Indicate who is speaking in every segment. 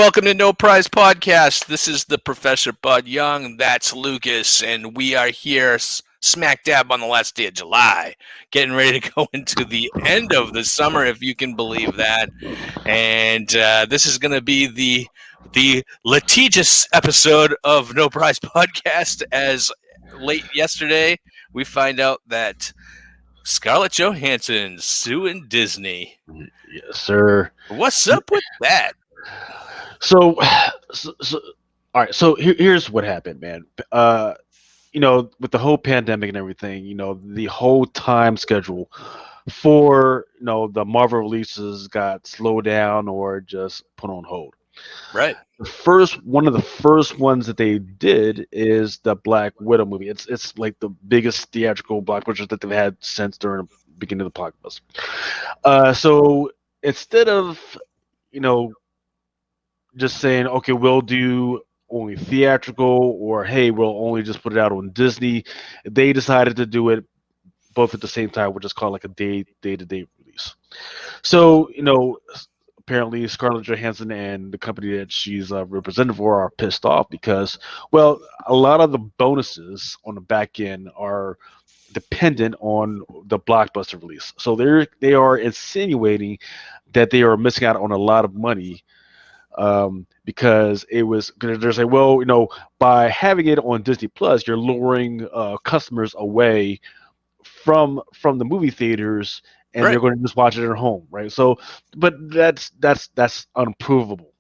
Speaker 1: welcome to No Prize Podcast. This is the Professor Bud Young. That's Lucas, and we are here smack dab on the last day of July, getting ready to go into the end of the summer, if you can believe that. And this is going to be the litigious episode of No Prize Podcast. As late yesterday, we find out that Scarlett Johansson's suing Disney.
Speaker 2: Yes, sir.
Speaker 1: What's up with that?
Speaker 2: So all right. So here's what happened, man. With the whole pandemic and everything, the whole time schedule for the Marvel releases got slowed down or just put on hold.
Speaker 1: Right.
Speaker 2: One of the first ones that they did is the Black Widow movie. It's like the biggest theatrical blockbuster that they've had since during the beginning of the blockbuster. So instead of just saying, okay, we'll do only theatrical, or hey, we'll only just put it out on Disney, they decided to do it both at the same time, which is called like a day-to-day release. So, apparently Scarlett Johansson and the company that she's represented for are pissed off because, well, a lot of the bonuses on the back end are dependent on the blockbuster release. So they are insinuating that they are missing out on a lot of money because they're saying, well, by having it on Disney Plus, you're luring customers away from the movie theaters, and
Speaker 1: Right.
Speaker 2: they're going to just watch it at home, right? So, but that's unprovable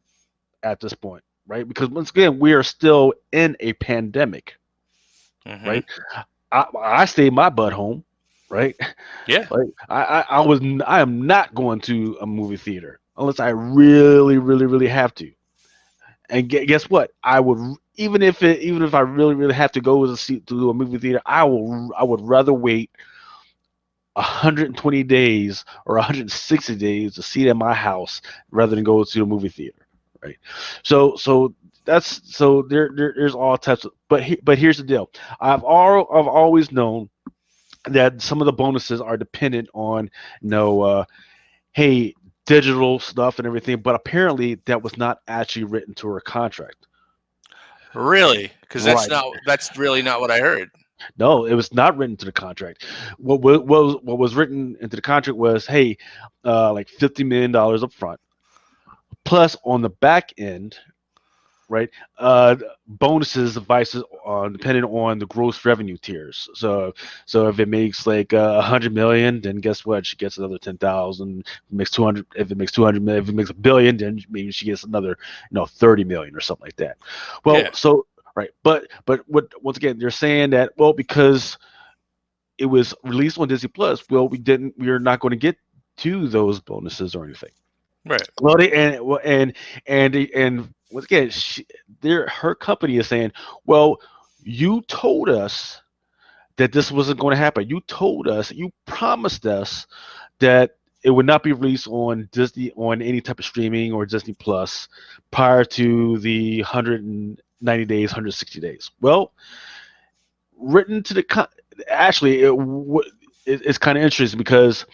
Speaker 2: at this point, right? Because once again, we are still in a pandemic, right? I stayed my butt home, right?
Speaker 1: Yeah.
Speaker 2: Like I am not going to a movie theater unless I really, really, really have to. And guess what? I would even if I really, really have to go to a movie theater, I would rather wait 120 days or 160 days to see it at my house rather than go to a movie theater, right? So there's all types of, but here's the deal. I've always known that some of the bonuses are dependent on hey, digital stuff and everything, but apparently that was not actually written to her contract.
Speaker 1: Really? Because
Speaker 2: Right.
Speaker 1: that's really not what I heard.
Speaker 2: No, it was not written to the contract. What was written into the contract was, hey, like $50 million up front, plus on the back end, right? Bonuses, vices, depending on the gross revenue tiers. So if it makes like 100 million, then guess what? She gets another 10,000. Makes 200. If it makes 200 million, if it makes a billion, then maybe she gets another 30 million or something like that. Well,
Speaker 1: Yeah.
Speaker 2: so right, but what once again they're saying that, well, because it was released on Disney Plus, well, we're not going to get to those bonuses or anything.
Speaker 1: Right.
Speaker 2: Well, and once again, her company is saying, well, you told us that this wasn't going to happen. You promised us that it would not be released on Disney, on any type of streaming or Disney Plus prior to the 190 days, 160 days. Well, written to actually, it's kind of interesting because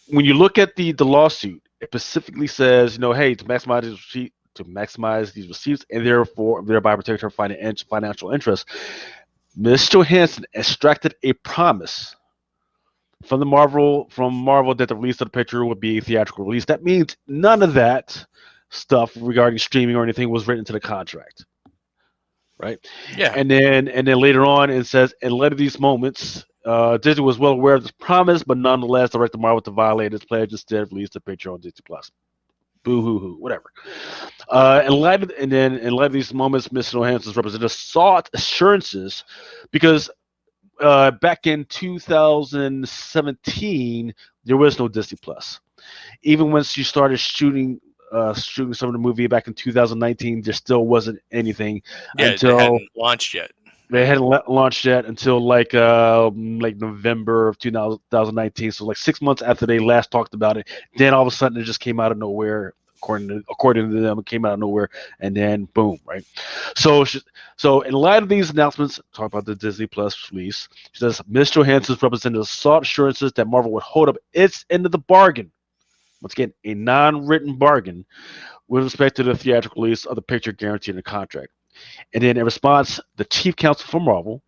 Speaker 2: when you look at the lawsuit, it specifically says, hey, to maximize these receipts and thereby protect her financial interests, Ms. Johansson extracted a promise from Marvel that the release of the picture would be a theatrical release. That means none of that stuff regarding streaming or anything was written to the contract, right?
Speaker 1: Yeah.
Speaker 2: And then later on it says, in light of these moments, Disney was well aware of this promise, but nonetheless directed Marvel to violate its pledge, instead released the picture on Disney Plus. Boo hoo hoo, whatever. In light of these moments, Ms. Johansson's representative sought assurances because back in 2017 there was no Disney Plus. Even when she started shooting some of the movie back in 2019, there still wasn't anything
Speaker 1: They hadn't launched yet.
Speaker 2: They hadn't launched yet until like November of 2019. So like 6 months after they last talked about it, then all of a sudden it just came out of nowhere. According to them, it came out of nowhere, and then boom, right? So in light of these announcements, talk about the Disney Plus release, she says Ms. Johansson's representative sought assurances that Marvel would hold up its end of the bargain. once again, a non-written bargain with respect to the theatrical release of the picture guaranteed in the contract. And then in response, the chief counsel for Marvel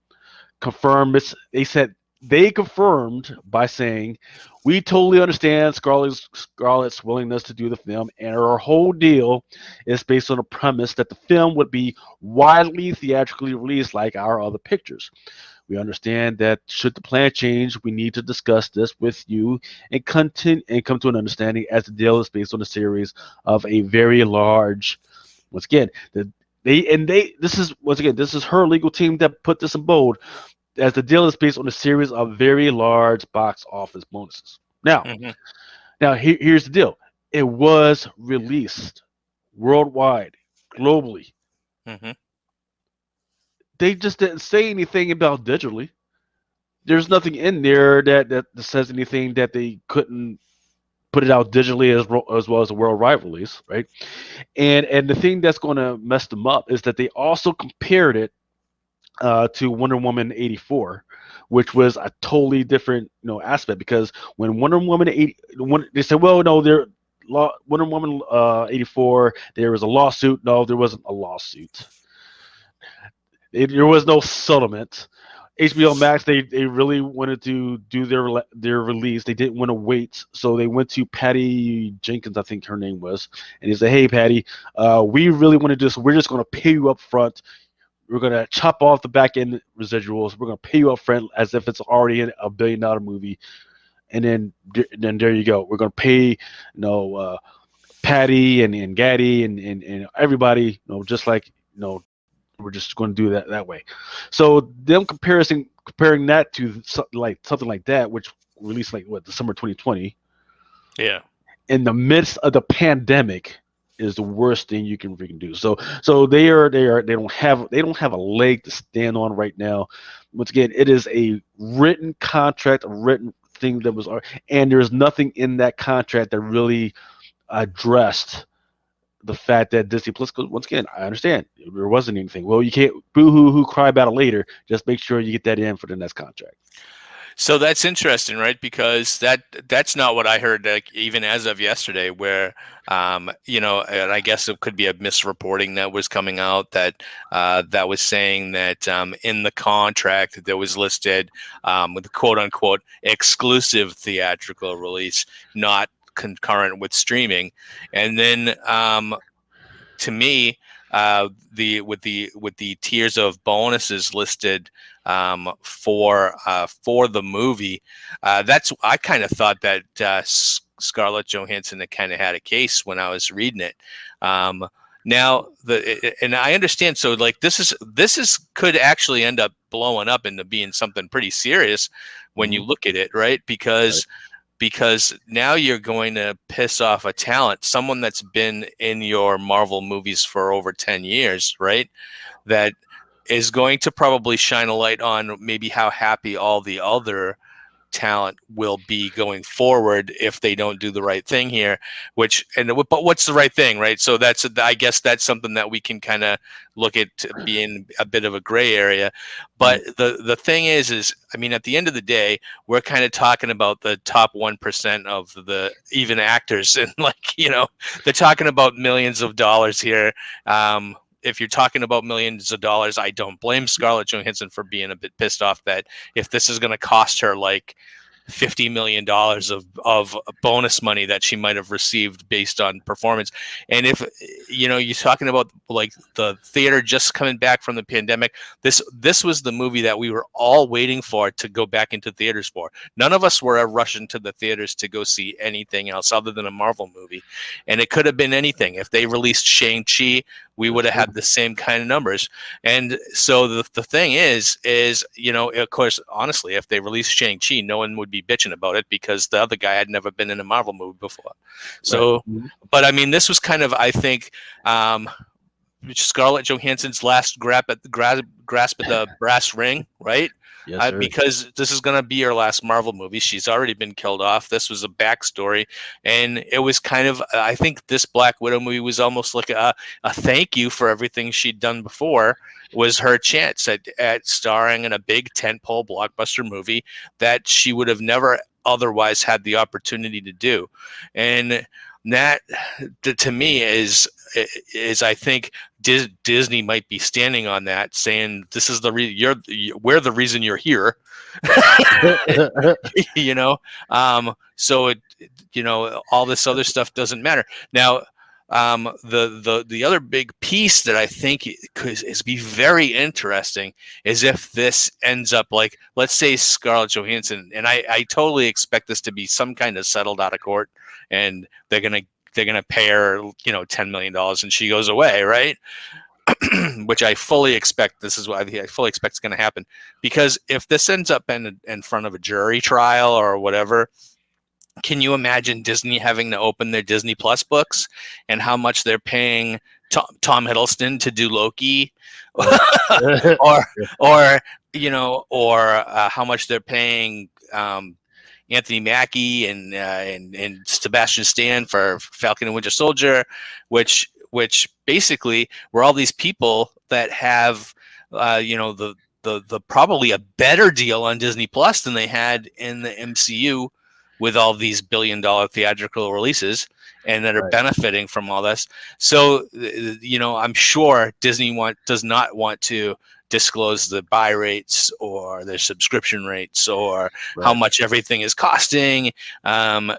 Speaker 2: confirmed this. They confirmed by saying, "We totally understand Scarlett's willingness to do the film, and our whole deal is based on the premise that the film would be widely theatrically released like our other pictures. We understand that should the plan change, we need to discuss this with you and come to an understanding, as the deal is based on a series of a very large." Once again, this is her legal team that put this in bold, as the deal is based on a series of very large box office bonuses. Now,
Speaker 1: Mm-hmm.
Speaker 2: here's the deal: it was released worldwide, globally.
Speaker 1: Mm-hmm.
Speaker 2: They just didn't say anything about digitally. There's nothing in there that says anything that they couldn't put it out digitally as well as a worldwide release, right? And the thing that's going to mess them up is that they also compared it to Wonder Woman 84, which was a totally different aspect, because when Wonder Woman 80, they said, well, no, Wonder Woman 84, there was a lawsuit. No, there wasn't a lawsuit. There was no settlement. HBO Max, they really wanted to do their release. They didn't want to wait, so they went to Patty Jenkins, I think her name was, and he said, "Hey, Patty, we really want to do this. We're just going to pay you up front. We're going to chop off the back end residuals. We're going to pay you up front as if it's already a $1 billion movie, and then there you go. We're going to pay, Patty and Gaddy and everybody, just like we're just going to do that way." So them comparing that to something like that, which released December 2020,
Speaker 1: Yeah.
Speaker 2: in the midst of the pandemic, is the worst thing you can freaking do. So they don't have a leg to stand on right now. Once again, it is a written contract, a written thing that was, and there's nothing in that contract that really addressed the fact that Disney Plus, once again, I understand there wasn't anything. Well, you can't boo-hoo, cry about it later. Just make sure you get that in for the next contract.
Speaker 1: So that's interesting, right? Because that's not what I heard, even as of yesterday, where and I guess it could be a misreporting that was coming out that was saying that in the contract that was listed with the quote unquote exclusive theatrical release, not concurrent with streaming. And then to me, with the tiers of bonuses listed for the movie, I kind of thought that Scarlett Johansson had kind of had a case when I was reading it. Now and I understand. So like this is could actually end up blowing up into being something pretty serious when you look at it, right? Because now you're going to piss off a talent, someone that's been in your Marvel movies for over 10 years, right? That is going to probably shine a light on maybe how happy all the other talent will be going forward if they don't do the right thing here. But what's the right thing, right? So I guess that's something that we can kind of look at being a bit of a gray area. But the thing is I mean, at the end of the day, we're kind of talking about the top 1% of the even actors, and they're talking about millions of dollars here. If you're talking about millions of dollars, I don't blame Scarlett Johansson for being a bit pissed off that if this is going to cost her like $50 million of bonus money that she might have received based on performance. And if you're talking about like the theater just coming back from the pandemic, this was the movie that we were all waiting for to go back into theaters for. None of us were rushing to the theaters to go see anything else other than a Marvel movie, and it could have been anything. If they released Shang-Chi, we would have had the same kind of numbers. And so the thing is, of course, honestly, if they released Shang-Chi, no one would be bitching about it because the other guy had never been in a Marvel movie before. So, right. But I mean, this was kind of, I think, Scarlett Johansson's last grasp at the brass ring, right?
Speaker 2: Yes,
Speaker 1: because this is going to be her last Marvel movie. She's already been killed off. This was a backstory. And it was kind of, I think this Black Widow movie was almost like a thank you for everything she'd done before. Was her chance at starring in a big tentpole blockbuster movie that she would have never otherwise had the opportunity to do. And that, to me, is I think Disney might be standing on that, saying this is the we're the reason you're here. You know, so all this other stuff doesn't matter now. The other big piece that I think is be very interesting is if this ends up like, let's say Scarlett Johansson, and I totally expect this to be some kind of settled out of court, and they're gonna pay her $10 million and she goes away, right? Which I fully expect. This is what I fully expect is going to happen, because if this ends up in front of a jury trial or whatever, can you imagine Disney having to open their Disney Plus books and how much they're paying Tom Hiddleston to do Loki, or how much they're paying Anthony Mackie and Sebastian Stan for Falcon and Winter Soldier, which basically were all these people that have the probably a better deal on Disney Plus than they had in the MCU, with all these billion-dollar theatrical releases, and that are benefiting from all this. So, I'm sure Disney does not want to disclose the buy rates or their subscription rates or how much everything is costing.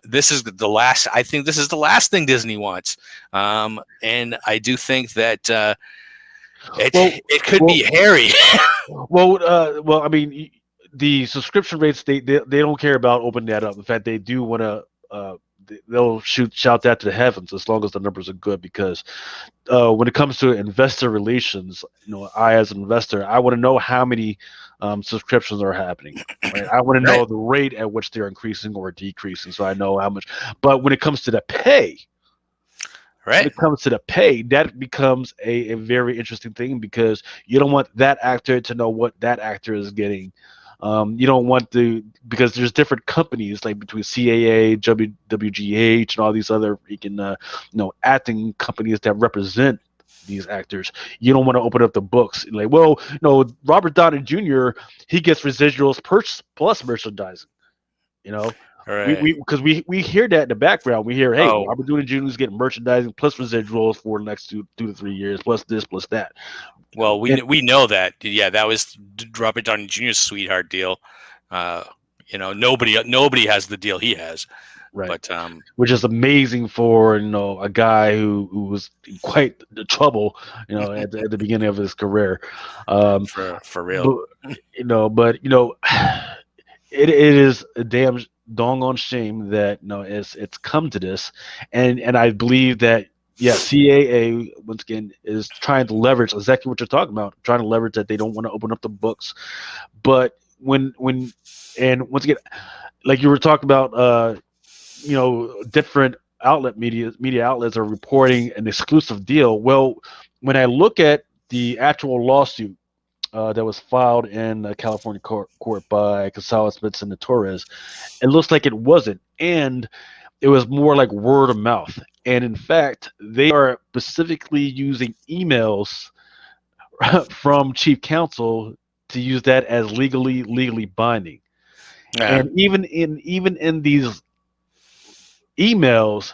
Speaker 1: This is the last. I think this is the last thing Disney wants, and I do think that it could be hairy.
Speaker 2: Well, I mean, the subscription rates, they don't care about opening that up. In fact, they do want to. They'll shout that to the heavens as long as the numbers are good, because when it comes to investor relations, I as an investor, I want to know how many subscriptions are happening. Right? I want to know the rate at which they're increasing or decreasing, so I know how much. But when it comes to the pay, when it comes to the pay, that becomes a very interesting thing, because you don't want that actor to know what that actor is getting. You don't want because there's different companies, like between CAA, WGH, and all these other freaking acting companies that represent these actors. You don't want to open up the books like, well, Robert Downey Jr., he gets residuals plus merchandising. Because we hear that in the background. We hear, hey, Robert Downey Jr. is getting merchandising plus residuals for the next 2 to 3 years, plus this, plus that.
Speaker 1: Well, we know that. Yeah, that was Robert Downey Jr.'s sweetheart deal. Nobody has the deal he has.
Speaker 2: Right.
Speaker 1: But
Speaker 2: which is amazing for a guy who was quite the trouble, at the beginning of his career.
Speaker 1: For real.
Speaker 2: But it is a damn doggone shame that it's come to this, and I believe that CAA once again is trying to leverage exactly what you're talking about, trying to leverage that they don't want to open up the books, but when and once again, like you were talking about, different media outlets are reporting an exclusive deal. Well, when I look at the actual lawsuit that was filed in the California court by Casales, Benson, and Torres, it looks like it wasn't, and it was more like word of mouth. And in fact, they are specifically using emails from chief counsel to use that as legally binding. Yeah. And even in these emails,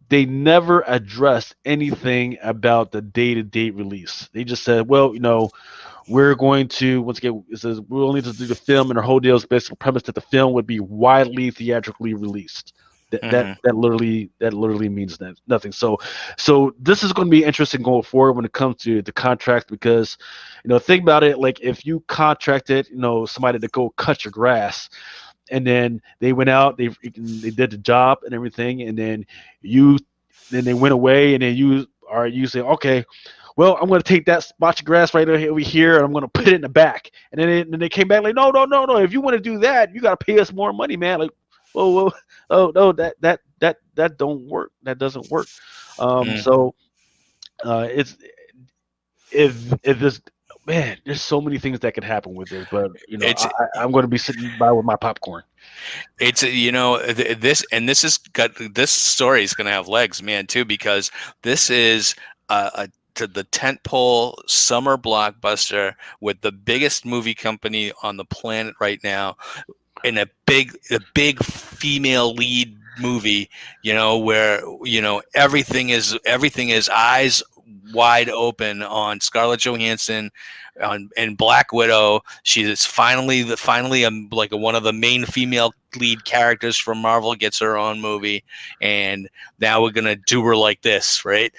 Speaker 2: they never addressed anything about the day-to-day release. They just said, well, we're going to, once again, it says we're only to do the film, and our whole deal is based on the premise that the film would be widely theatrically released. That literally means nothing. So this is going to be interesting going forward when it comes to the contract, because think about it, like if you contracted somebody to go cut your grass, and then they went out, they did the job and everything, and then they went away, and then you say, okay, well, I'm going to take that spot of grass right over here, and I'm going to put it in the back. And then they came back like, no. If you want to do that, you got to pay us more money, man. Like, whoa, oh no, that don't work. That doesn't work. So it's if this, man, there's so many things that could happen with this, but I'm going to be sitting by with my popcorn.
Speaker 1: It's this story is going to have legs, man, too, because this is to the tentpole summer blockbuster with the biggest movie company on the planet right now, in a big female lead movie, where everything is eyes wide open on Scarlett Johansson, and Black Widow. She is finally like one of the main female lead characters from Marvel gets her own movie, and now we're gonna do her like this, right?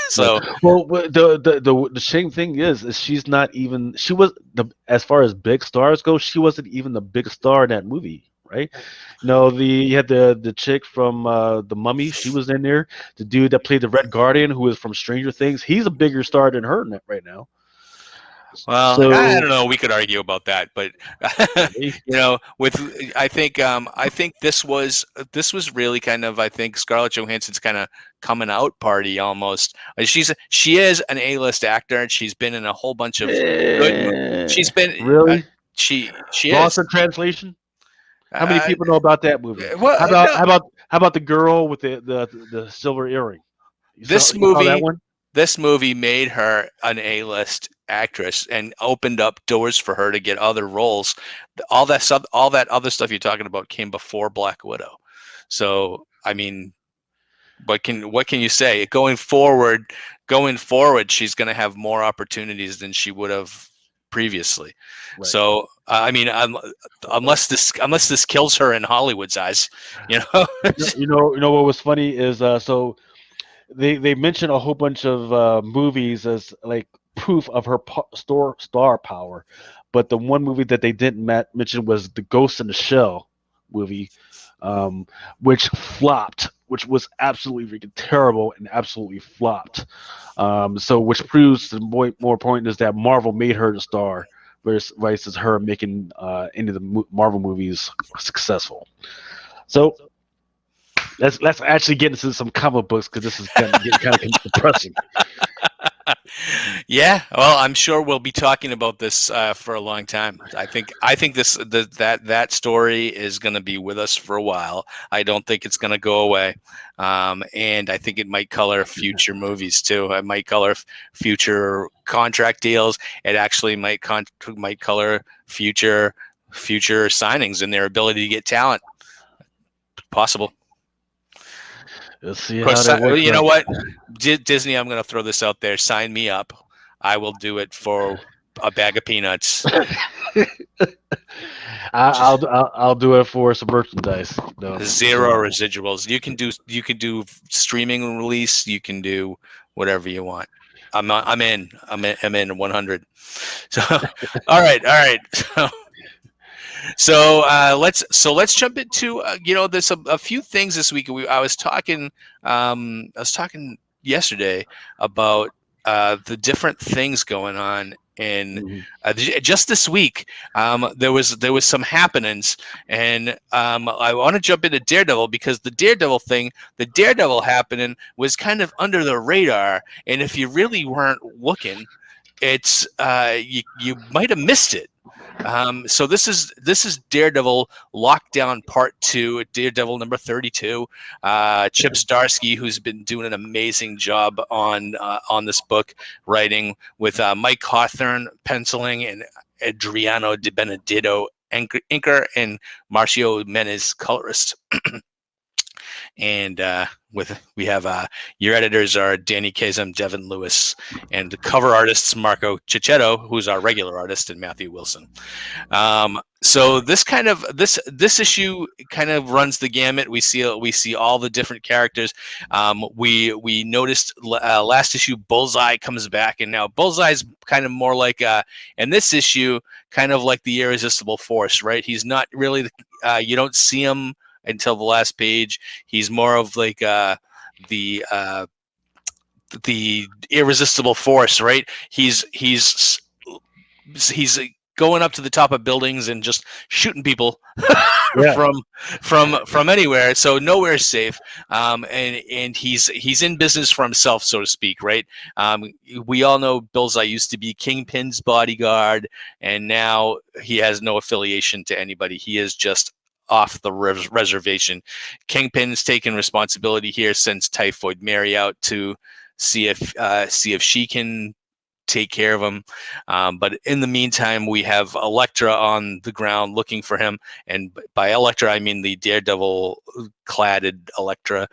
Speaker 1: So
Speaker 2: well, the shame thing is she's not even she was the as far as big stars go, she wasn't even the big star in that movie, right? No, you had the chick from the Mummy, she was in there. The dude that played the Red Guardian, who is from Stranger Things, he's a bigger star than her right now.
Speaker 1: well, I
Speaker 2: So
Speaker 1: don't know. We could argue about that, but I think this was really kind of, I think, Scarlett Johansson's kind of coming out party almost. She is an A-list actor, and she's been in a whole bunch of good. She's been
Speaker 2: really
Speaker 1: she
Speaker 2: Lost
Speaker 1: is.
Speaker 2: in Translation. How many
Speaker 1: Uh,
Speaker 2: people know about that movie?
Speaker 1: well, no,
Speaker 2: How about the girl with the silver earring?
Speaker 1: this
Speaker 2: You saw that
Speaker 1: movie
Speaker 2: one?
Speaker 1: this movie made her an A-list actress and opened up doors for her to get other roles. All that other stuff you're talking about came before Black Widow. So, I mean, what can you say? Going forward, she's going to have more opportunities than she would have previously.
Speaker 2: Right.
Speaker 1: So, I mean, unless this kills her in Hollywood's eyes, you know.
Speaker 2: You know what was funny is so they mentioned a whole bunch of movies as like proof of her star power, but the one movie that they didn't mention was the Ghost in the Shell movie, which flopped, which was absolutely freaking terrible and absolutely flopped. So which proves the more point is that Marvel made her the star versus her making any of the Marvel movies successful. So let's actually get into some comic books because this is getting kind of depressing.
Speaker 1: Yeah, well, I'm sure we'll be talking about this for a long time. I think that story is going to be with us for a while. I don't think it's going to go away, and I think it might color future movies too. It might color future contract deals. It actually might color future signings and their ability to get talent. Possible.
Speaker 2: Let's see how that works.
Speaker 1: You know what, Disney, I'm going to throw this out there. Sign me up. I will do it for a bag of peanuts.
Speaker 2: I'll do it for some merchandise. No,
Speaker 1: Zero residuals. You can do streaming release. You can do whatever you want. I'm in 100. So all right. So let's jump into there's a few things this week. I was talking yesterday about the different things going on in just this week. There was some happenings, and I want to jump into Daredevil because the Daredevil happening was kind of under the radar, and if you really weren't looking, it's you might have missed it. So this is Daredevil Lockdown Part 2, Daredevil number 32. Chip Zdarsky, who's been doing an amazing job on this book, writing with Mike Hawthorne penciling and Adriano De Benedetto inker and Marcio Menes colorist. And we have your editors are Danny Kazem, Devin Lewis, and the cover artists Marco Cicchetto, who's our regular artist, and Matthew Wilson. So this issue kind of runs the gamut. We see all the different characters. We noticed last issue Bullseye comes back, and now Bullseye's kind of more like in this issue kind of like the irresistible force, right? He's not really you don't see him until the last page. He's more of like the irresistible force, right? He's going up to the top of buildings and just shooting people from anywhere. So nowhere is safe. And he's in business for himself, so to speak, right? We all know Bullseye used to be Kingpin's bodyguard, and now he has no affiliation to anybody. He is just off the reservation. Kingpin's taken responsibility here since Typhoid Mary out to see if she can take care of him. But in the meantime, we have Elektra on the ground looking for him. And by Elektra, I mean the Daredevil-cladded Elektra,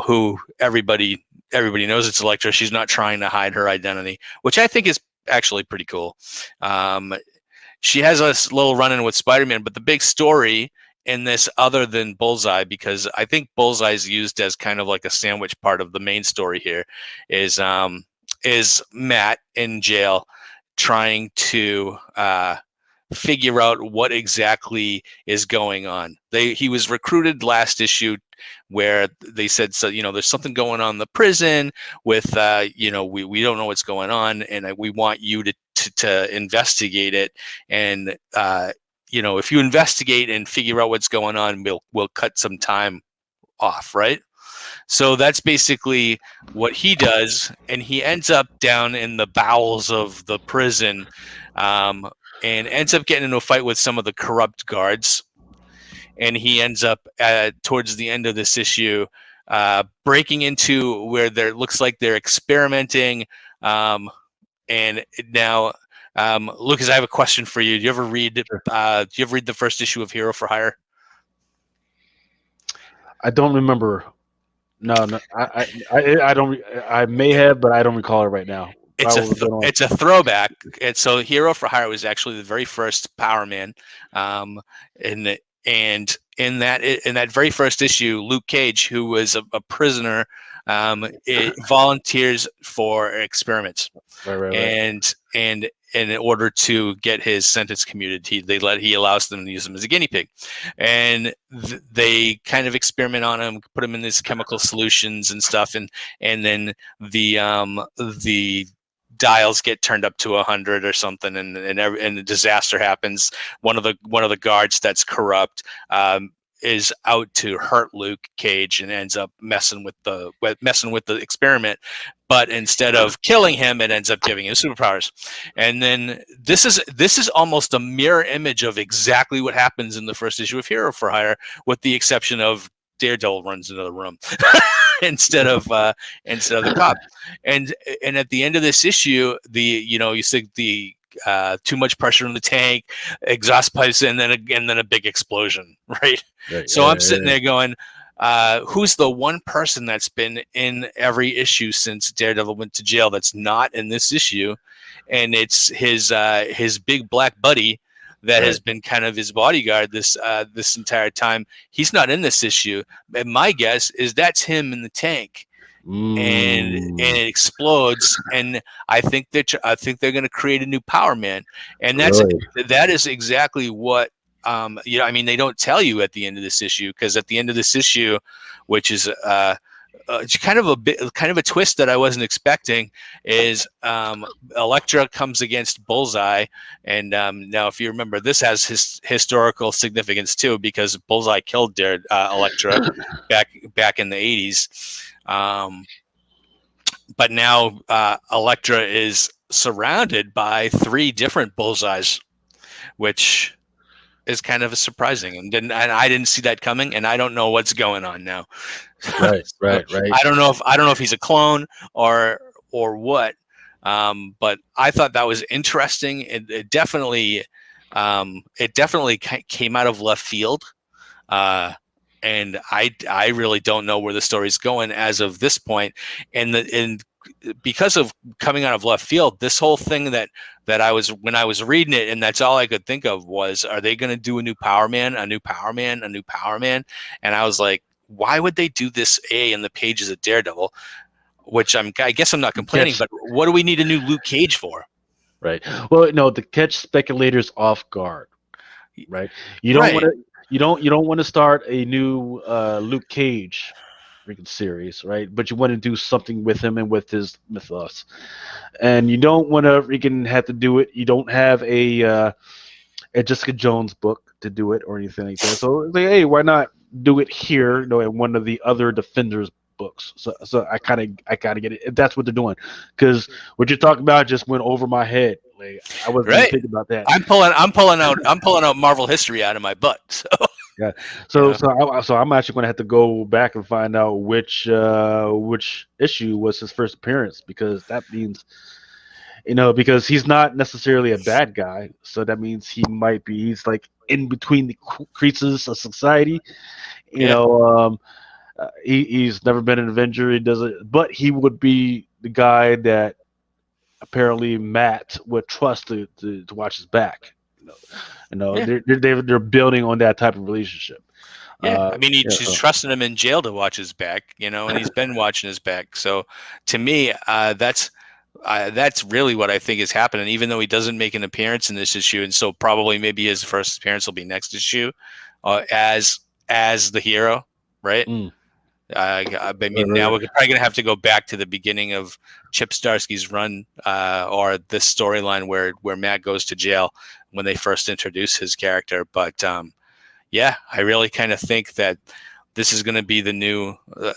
Speaker 1: who everybody knows it's Elektra. She's not trying to hide her identity, which I think is actually pretty cool. She has a little run-in with Spider-Man, but the big story in this, other than Bullseye, because I think Bullseye is used as kind of like a sandwich part of the main story here, is Matt in jail trying to figure out what exactly is going on. He was recruited last issue where they said, so, there's something going on in the prison with, we don't know what's going on, and we want you to investigate it. And, if you investigate and figure out what's going on, we'll cut some time off, right? So that's basically what he does, and he ends up down in the bowels of the prison, and ends up getting into a fight with some of the corrupt guards. And he ends up towards the end of this issue breaking into where there looks like they're experimenting. And now, Lucas, I have a question for you. Do you ever read the first issue of Hero for Hire?
Speaker 2: I don't remember. No, I don't. I may have, but I don't recall it right now.
Speaker 1: It's a throwback. And so Hero for Hire was actually the very first Power Man, and in that very first issue, Luke Cage, who was a prisoner, it volunteers for experiments,
Speaker 2: right.
Speaker 1: And in order to get his sentence commuted, he allows them to use him as a guinea pig, and they kind of experiment on him, put him in these chemical solutions and stuff, and then the dials get turned up to 100 or something, and a disaster happens. One of the guards that's corrupt is out to hurt Luke Cage and ends up messing with the experiment. But instead of killing him, it ends up giving him superpowers. And then this is almost a mirror image of exactly what happens in the first issue of Hero for Hire, with the exception of Daredevil runs into the room instead of the cop. And at the end of this issue, you see the too much pressure in the tank, exhaust pipes, and then a big explosion, right? So I'm sitting there going, who's the one person that's been in every issue since Daredevil went to jail that's not in this issue? And it's his big black buddy that has been kind of his bodyguard this entire time. He's not in this issue, and my guess is that's him in the tank. And it explodes, and I think they're going to create a new Power Man, and that is exactly what they don't tell you at the end of this issue, because at the end of this issue, which is kind of a twist that I wasn't expecting, is Elektra comes against Bullseye, and now if you remember, this has historical significance too, because Bullseye killed Elektra back in the 80s. But now Elektra is surrounded by 3 different Bullseyes, which is kind of surprising, and I didn't see that coming, and I don't know what's going on now.
Speaker 2: Right.
Speaker 1: I don't know if he's a clone or what, but I thought that was interesting. It definitely came out of left field. And I really don't know where the story's going as of this point. And because of coming out of left field, this whole thing that when I was reading it, and that's all I could think of was, are they going to do a new Power Man? And I was like, why would they do this in the pages of Daredevil? Which I guess I'm not complaining, but what do we need a new Luke Cage for?
Speaker 2: Right. Well, no, to catch speculators off guard. Right. You don't want to. You don't want to start a new Luke Cage freaking series, right? But you want to do something with him and with his mythos, and you don't want to freaking have to do it. You don't have a Jessica Jones book to do it or anything like that. So it's like, hey, why not do it here? In one of the other Defenders books. So I kind of get it. If that's what they're doing, because what you're talking about just went over my head. Like, I wasn't even thinking about that.
Speaker 1: I'm pulling out Marvel history out of my butt. So.
Speaker 2: Yeah. So I'm actually going to have to go back and find out which issue was his first appearance, because that means because he's not necessarily a bad guy. So that means he's like in between the creases of society. You
Speaker 1: Yeah.
Speaker 2: know, he's never been an Avenger. He doesn't, but he would be the guy that apparently Matt would trust to watch his back.
Speaker 1: Yeah.
Speaker 2: They're building on that type of relationship.
Speaker 1: Yeah, I mean,
Speaker 2: Yeah,
Speaker 1: she's trusting him in jail to watch his back, and he's been watching his back. So, to me, that's really what I think is happening. Even though he doesn't make an appearance in this issue, and so probably maybe his first appearance will be next issue, as the hero, right?
Speaker 2: mm,
Speaker 1: I
Speaker 2: right,
Speaker 1: mean,
Speaker 2: right,
Speaker 1: now
Speaker 2: right.
Speaker 1: we're probably gonna have to go back to the beginning of Chip Zdarsky's run, or this storyline where Matt goes to jail when they first introduce his character, but. Yeah, I really kind of think that this is going to be the new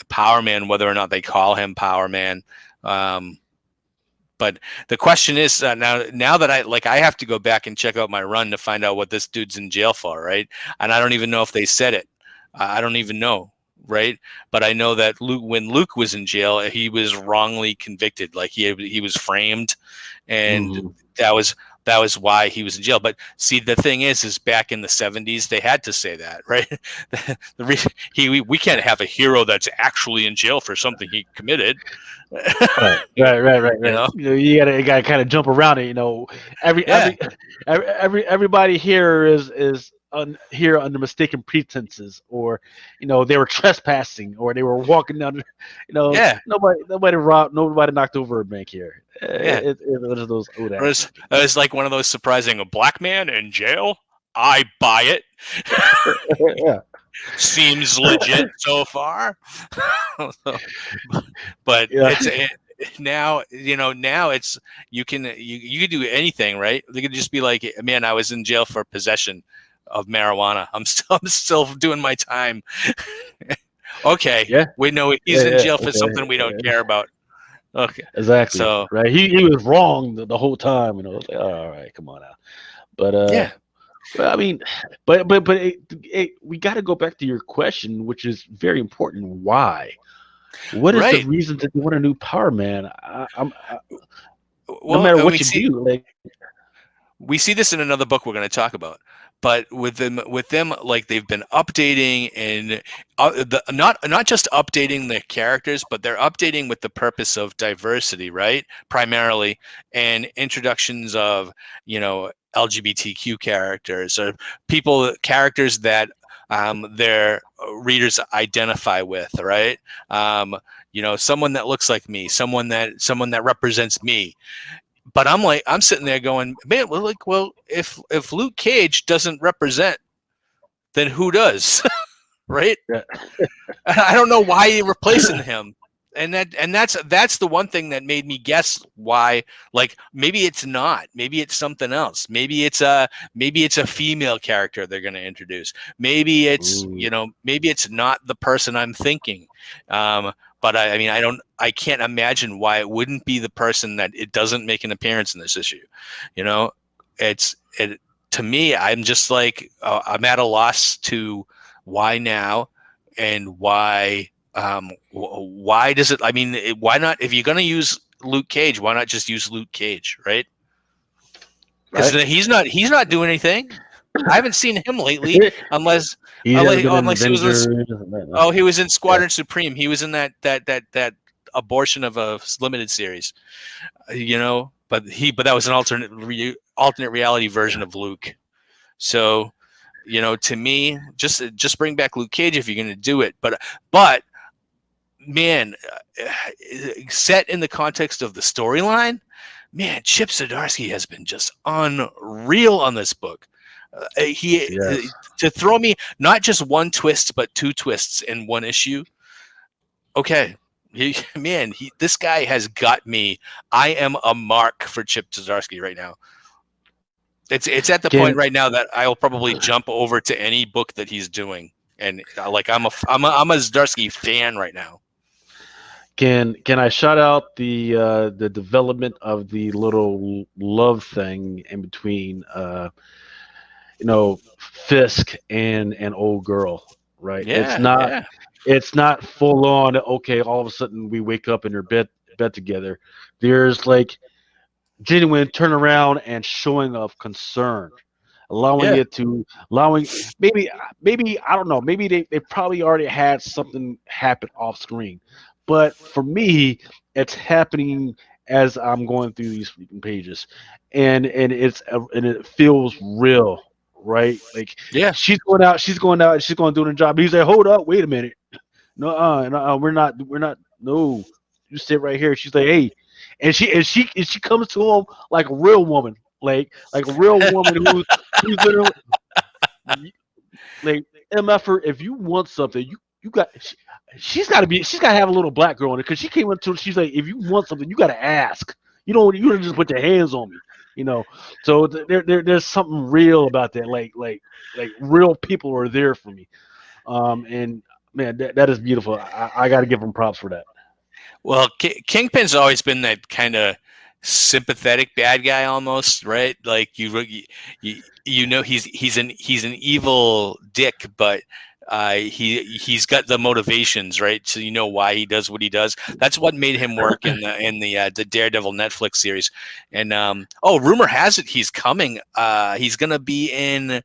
Speaker 1: Power Man, whether or not they call him Power Man. But the question is now that I have to go back and check out my run to find out what this dude's in jail for, right? And I don't even know if they said it. I don't even know, right? But I know that when Luke was in jail, he was wrongly convicted, like he was framed, and
Speaker 2: Mhm.
Speaker 1: that was why he was in jail. But see, the thing is back in the 70s, they had to say that, right? We can't have a hero that's actually in jail for something he committed.
Speaker 2: Right, right, right, right,
Speaker 1: You
Speaker 2: right.
Speaker 1: know?
Speaker 2: You gotta kind of jump around it. Every
Speaker 1: Yeah,
Speaker 2: every everybody here is here under mistaken pretenses, or they were trespassing, or they were walking down.
Speaker 1: yeah,
Speaker 2: Nobody robbed, nobody knocked over a bank here.
Speaker 1: yeah.
Speaker 2: It was those old
Speaker 1: It
Speaker 2: ass
Speaker 1: was,
Speaker 2: thinking.
Speaker 1: it was like one of those surprising, a black man in jail. I buy it.
Speaker 2: Yeah,
Speaker 1: Seems legit so far. But
Speaker 2: yeah,
Speaker 1: now now it's you can do anything, right? They could just be like, man, I was in jail for possession of marijuana. I'm still doing my time. Okay,
Speaker 2: yeah,
Speaker 1: we know he's
Speaker 2: yeah,
Speaker 1: in
Speaker 2: yeah.
Speaker 1: jail for
Speaker 2: Okay,
Speaker 1: something we don't
Speaker 2: yeah.
Speaker 1: care about. Okay,
Speaker 2: Exactly.
Speaker 1: so
Speaker 2: Right. He was wrong the whole time. It's like, all right, come on now. But
Speaker 1: yeah,
Speaker 2: well, I mean, but we got to go back to your question, which is very important. Why? What is the
Speaker 1: right.
Speaker 2: reason that you want a new Power Man? No
Speaker 1: Well,
Speaker 2: matter
Speaker 1: and
Speaker 2: what you do, like,
Speaker 1: we see this in another book we're going to talk about, but with them like they've been updating and not just updating their characters, but they're updating with the purpose of diversity, right? Primarily, and introductions of LGBTQ characters or characters that their readers identify with, right? Someone that looks like me, someone that represents me. But I'm sitting there going, man, well, if Luke Cage doesn't represent, then who does, right?
Speaker 2: yeah,
Speaker 1: I don't know why you're replacing him, and that's the one thing that made me guess why. Like maybe it's not, maybe it's something else. Maybe it's a female character they're going to introduce.
Speaker 2: ooh,
Speaker 1: Maybe it's not the person I'm thinking. But I mean, I can't imagine why it wouldn't be the person that it doesn't make an appearance in this issue. You know, it to me, I'm just like I'm at a loss to why now and why does it? I mean, why not? If you're going to use Luke Cage, why not just use Luke Cage, right? Because
Speaker 2: right.
Speaker 1: he's not doing anything. I haven't seen him lately, unless
Speaker 2: He hasn't
Speaker 1: unless,
Speaker 2: been in
Speaker 1: unless he was
Speaker 2: Avengers.
Speaker 1: he was in
Speaker 2: Yeah.
Speaker 1: Squadron Supreme. He was in that abortion of a limited series, But that was an alternate reality version of Luke. So, to me, just bring back Luke Cage if you're going to do it. But man, set in the context of the storyline, man, Chip Zdarsky has been just unreal on this book. He
Speaker 2: Yes.
Speaker 1: To throw me not just one twist but two twists in one issue. Okay, this guy has got me. I am a mark for Chip Zdarsky right now. It's at the point
Speaker 2: Can
Speaker 1: right now that I'll probably jump over to any book that he's doing, and like I'm a Zdarsky fan right now.
Speaker 2: can I shout out the development of the little love thing in between Fisk and an old girl, right?
Speaker 1: Yeah, yeah,
Speaker 2: It's not full on. Okay, all of a sudden we wake up in their bed together. There's like genuine turnaround and showing of concern, allowing
Speaker 1: Yeah.
Speaker 2: it to allowing maybe I don't know, maybe they probably already had something happen off screen, but for me it's happening as I'm going through these freaking pages, and it feels real, right? Like
Speaker 1: Yeah.
Speaker 2: she's going out and she's going to do the job. He's like, hold up, wait a minute, no, we're not, no, you sit right here. She's like, hey, and she comes to him like a real woman, like a real woman who's literally like MFR. If you want something, you got. She's got to have a little black girl in it because she came into. She's like, if you want something, you got to ask. You don't just put your hands on me. So there's something real about that. Like real people are there for me. And man, that is beautiful. I got to give him props for that.
Speaker 1: Well, Kingpin's always been that kind of sympathetic bad guy, almost, right? Like he's an evil dick, but he's got the motivations, right? So you know why he does what he does. That's what made him work in the Daredevil Netflix series. And rumor has it he's coming. He's gonna be in.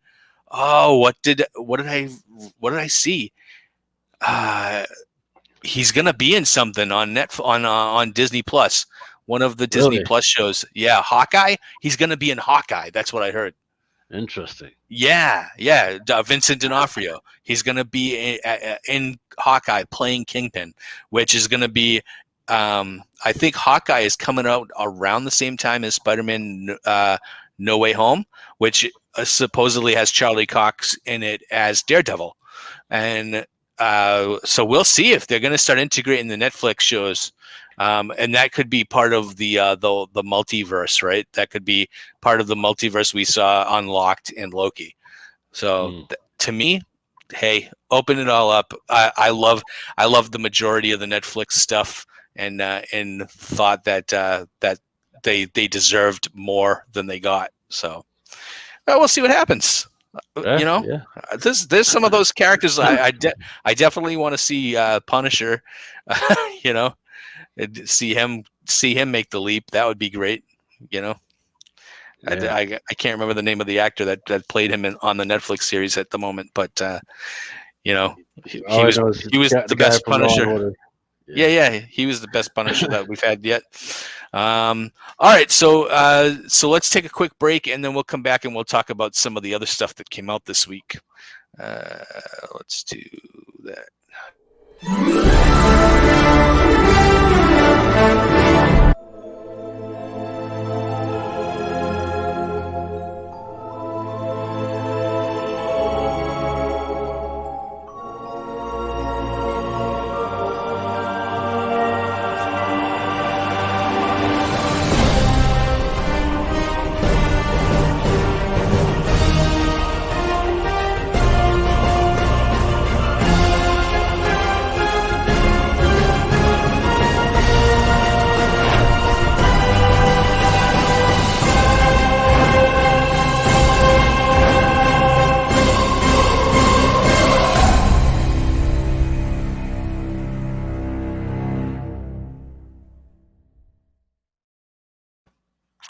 Speaker 1: Oh, what did I see? Uh, he's gonna be in something on Disney Plus, one of the Disney
Speaker 2: Really
Speaker 1: Plus shows. Yeah, Hawkeye. He's gonna be in Hawkeye. That's what I heard.
Speaker 2: interesting.
Speaker 1: Yeah, yeah. Vincent D'Onofrio. He's gonna be in Hawkeye playing Kingpin, which is gonna be. I think Hawkeye is coming out around the same time as Spider-Man No Way Home, which supposedly has Charlie Cox in it as Daredevil, and so we'll see if they're going to start integrating the Netflix shows, and that could be part of the multiverse, right? That could be part of the multiverse we saw unlocked in Loki. So
Speaker 2: Mm.
Speaker 1: to me, hey, open it all up. I love the majority of the Netflix stuff, and thought that they deserved more than they got. So we'll see what happens. You
Speaker 2: Yeah,
Speaker 1: know,
Speaker 2: yeah.
Speaker 1: there's some of those characters I definitely want to see Punisher. You know, see him make the leap. That would be great. You know,
Speaker 2: Yeah.
Speaker 1: I can't remember the name of the actor that played him on the Netflix series at the moment, but you know,
Speaker 2: All
Speaker 1: he
Speaker 2: I
Speaker 1: was
Speaker 2: know is
Speaker 1: he was
Speaker 2: the
Speaker 1: the
Speaker 2: guy
Speaker 1: best
Speaker 2: from Law and
Speaker 1: Punisher.
Speaker 2: Order.
Speaker 1: Yeah,
Speaker 2: Yeah.
Speaker 1: yeah, he was the best Punisher that we've had yet. All right, so let's take a quick break, and then we'll come back and we'll talk about some of the other stuff that came out this week. Uh, let's do that.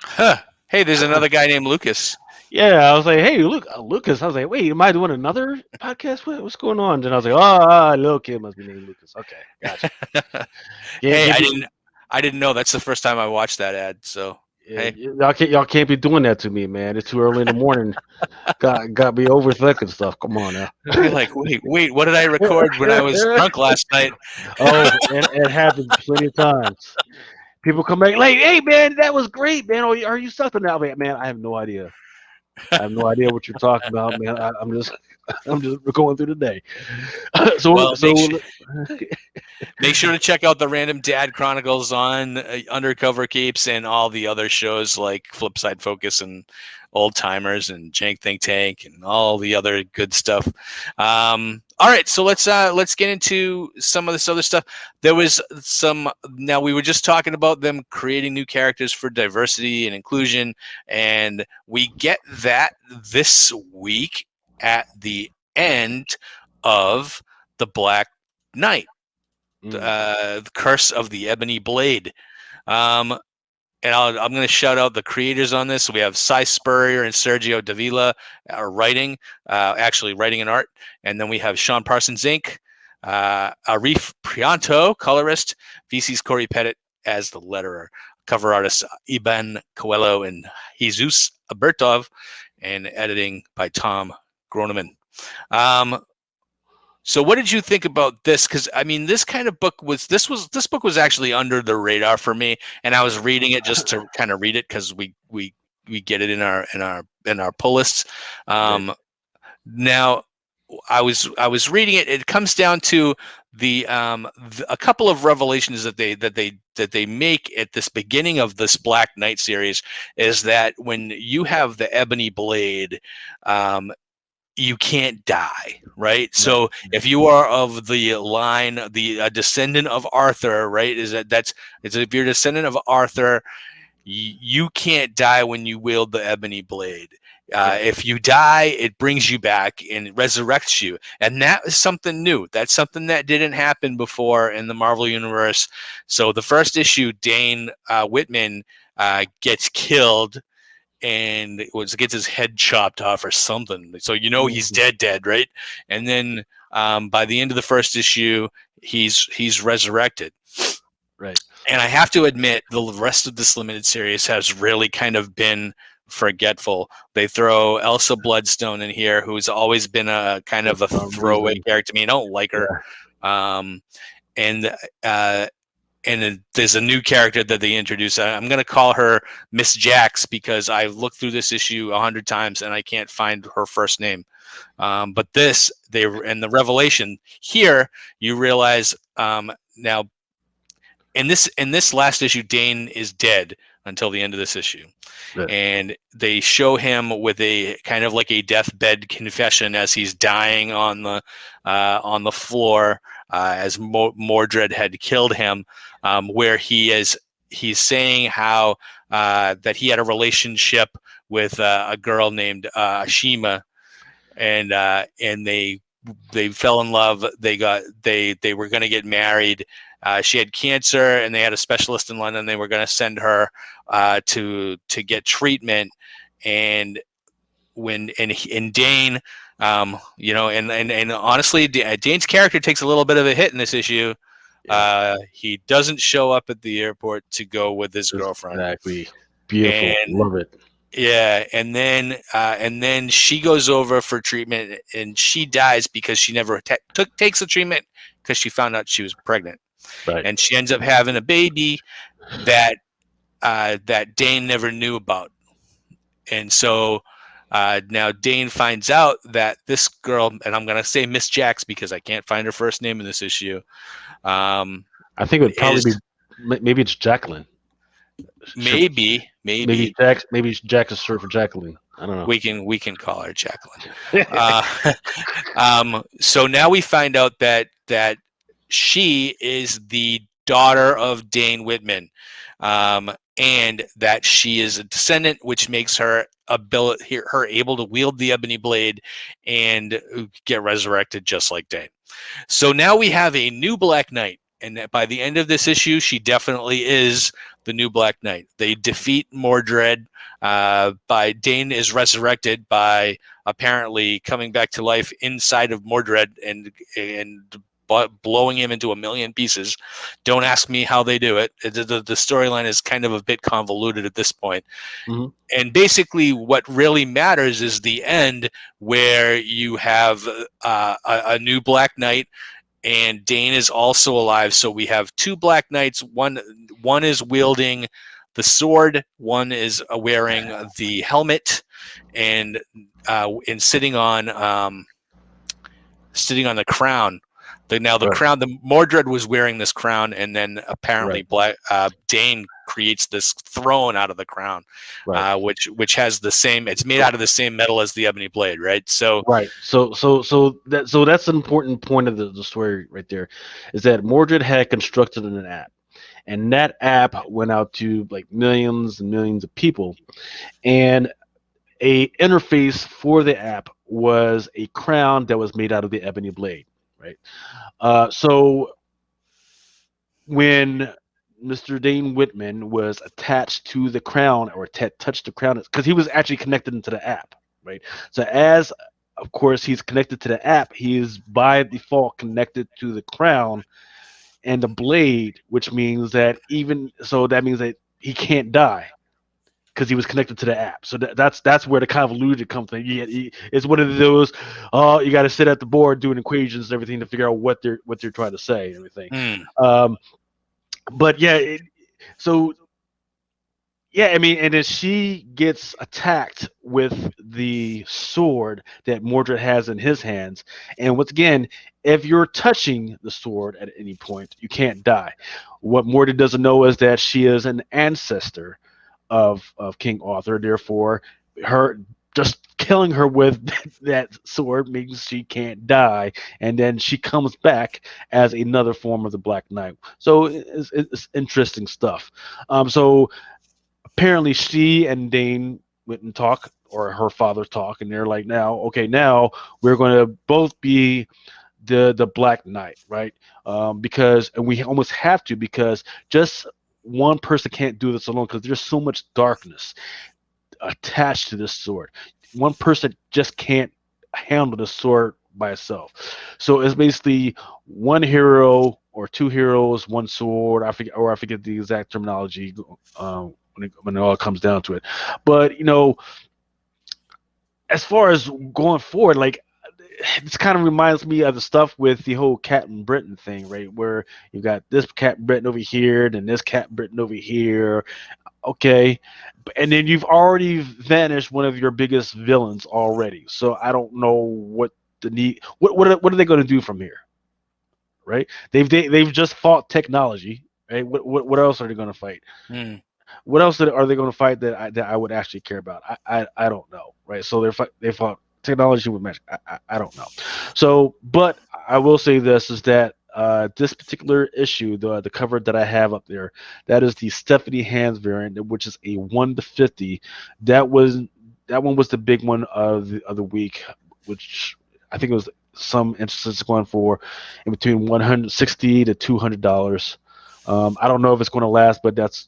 Speaker 1: Huh. Hey, there's another guy named Lucas.
Speaker 2: Yeah, I was like, hey, look, Lucas. I was like, wait, am I doing another podcast? What's going on? Then I was like, little kid must be named Lucas. Okay, gotcha.
Speaker 1: Hey,
Speaker 2: Can't be,
Speaker 1: I didn't know. That's the first time I watched that ad. So hey,
Speaker 2: y'all can't be doing that to me, man. It's too early in the morning. Got me overthinking stuff. Come on now.
Speaker 1: you're like, wait, what did I record when I was drunk last night?
Speaker 2: Oh, and it happened plenty of times. People come back like, "Hey, man, that was great, man. Are you sucking now, man? I have no idea. I have no idea what you're talking about, man. I'm just going through the day. so,
Speaker 1: Well,
Speaker 2: so
Speaker 1: make sure to check out the Random Dad Chronicles on Undercover Capes and all the other shows like Flipside Focus and Old Timers and Jank Think Tank and all the other good stuff. All right, so let's get into some of this other stuff. There was some. Now we were just talking about them creating new characters for diversity and inclusion, and we get that this week at the end of the Black Knight. The Curse of the Ebony Blade. Um, I'm going to shout out the creators on this. So we have Cy Spurrier and Sergio Davila are writing, actually writing and art. And then we have Sean Parsons Inc., Arif Prianto, colorist, VC's Corey Pettit as the letterer, cover artists Iban Coelho and Jesus Abertov, and editing by Tom Groneman. So what did you think about this? Because I mean, this book was actually under the radar for me, and I was reading it just to kind of read it because we get it in our pull lists. Now, I was reading it. It comes down to a couple of revelations that they make at this beginning of this Black Knight series is that when you have the ebony blade, you can't die, right? So if you are of the line, a descendant of Arthur, right? If you're a descendant of Arthur, you can't die when you wield the ebony blade. If you die, it brings you back and resurrects you. And that is something new. That's something that didn't happen before in the Marvel Universe. So the first issue, Dane Whitman gets killed and gets his head chopped off or something. So he's dead, right? And then by the end of the first issue, he's resurrected.
Speaker 2: Right.
Speaker 1: And I have to admit, the rest of this limited series has really kind of been forgetful. They throw Elsa Bloodstone in here, who's always been a kind of a throwaway character to me. I don't like her. And then there's a new character that they introduce. I'm going to call her Miss Jax because I've looked through this issue 100 times and I can't find her first name. But the revelation here, you realize now in this last issue, Dane is dead until the end of this issue. Right. And they show him with a kind of like a deathbed confession as he's dying on the floor as Mordred had killed him, where he's saying how that he had a relationship with a girl named Ashima, and they fell in love. They were going to get married. She had cancer, and they had a specialist in London. They were going to send her to get treatment, and Dane, and honestly, Dane's character takes a little bit of a hit in this issue. Yeah. He doesn't show up at the airport to go with his girlfriend.
Speaker 2: Exactly. Beautiful. Love it.
Speaker 1: Yeah, and then she goes over for treatment, and she dies because she never takes the treatment because she found out she was pregnant.
Speaker 2: Right.
Speaker 1: And she ends up having a baby that Dane never knew about. And so now Dane finds out that this girl, and I'm going to say Miss Jax because I can't find her first name in this issue.
Speaker 2: I think it would probably be, maybe it's Jacqueline.
Speaker 1: Maybe
Speaker 2: Jax. Maybe Jax is short for Jacqueline. I don't know.
Speaker 1: We can call her Jacqueline. So now we find out that she is the daughter of Dane Whitman, and that she is a descendant, which makes her able to wield the ebony blade and get resurrected just like Dane. So now we have a new Black Knight, and that by the end of this issue, she definitely is the new Black Knight. They defeat Mordred. Dane is resurrected by apparently coming back to life inside of Mordred and blowing him into a million pieces. Don't ask me how they do it. The storyline is kind of a bit convoluted at this point. Mm-hmm. And basically what really matters is the end, where you have a new Black Knight, and Dane is also alive. So we have two Black Knights. One is wielding the sword, one is wearing the helmet, and sitting on the crown. Crown. The Mordred was wearing this crown, and then apparently Dane creates this throne out of the crown, which has the same. It's made out of the same metal as the ebony blade, right? So
Speaker 2: that's an important point of the story right there, is that Mordred had constructed an app, and that app went out to like millions and millions of people, and a interface for the app was a crown that was made out of the ebony blade. Right. So when Mr. Dane Whitman was attached to the crown or touched the crown because he was actually connected into the app, right? So as of course he's connected to the app, he is by default connected to the crown and the blade, which means that that means that he can't die because he was connected to the app. So that's where the convolution comes from. It's one of those, oh, you got to sit at the board doing equations and everything to figure out what they're trying to say and everything.
Speaker 1: Mm.
Speaker 2: But yeah, so yeah, I mean, and then she gets attacked with the sword that Mordred has in his hands. And once again, if you're touching the sword at any point, you can't die. What Mordred doesn't know is that she is an ancestor of King Arthur. Therefore, her just killing her with that sword means she can't die, and then she comes back as another form of the Black Knight. So it's interesting stuff. So apparently she and Dane went and talk, or her father talk, and they're like, now we're going to both be the Black Knight, right? Because and we almost have to, because just one person can't do this alone, because there's so much darkness attached to this sword. One person just can't handle the sword by itself. So it's basically one hero or two heroes, one sword. I forget the exact terminology when it all comes down to it. But as far as going forward, like this kind of reminds me of the stuff with the whole Captain Britain thing, right? Where you got this Captain Britain over here, then this Captain Britain over here. Okay, and then you've already vanished one of your biggest villains already. So I don't know what the need. What are they going to do from here, right? They've just fought technology, right? What else are they going to fight?
Speaker 1: Mm.
Speaker 2: What else are they going to fight that I would actually care about? I don't know, right? So they fought technology with magic. I don't know. So, but I will say this is that this particular issue, the cover that I have up there, that is the Stephanie Hands variant, which is a 1/50. That one was the big one of the week, which I think it was some instances going for in between $160 to $200. I don't know if it's going to last, but that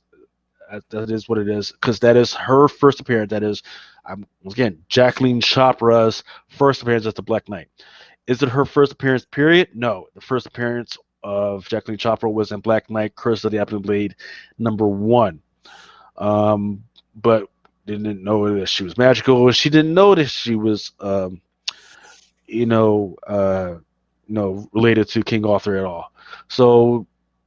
Speaker 2: is what it is, because that is her first appearance. That is, once again, Jacqueline Chopra's first appearance as the Black Knight. Is it her first appearance, period? No. The first appearance of Jacqueline Chopra was in Black Knight, Curse of the Ebony Blade, #1. But didn't know that she was magical. She didn't know that she was, related to King Arthur at all. So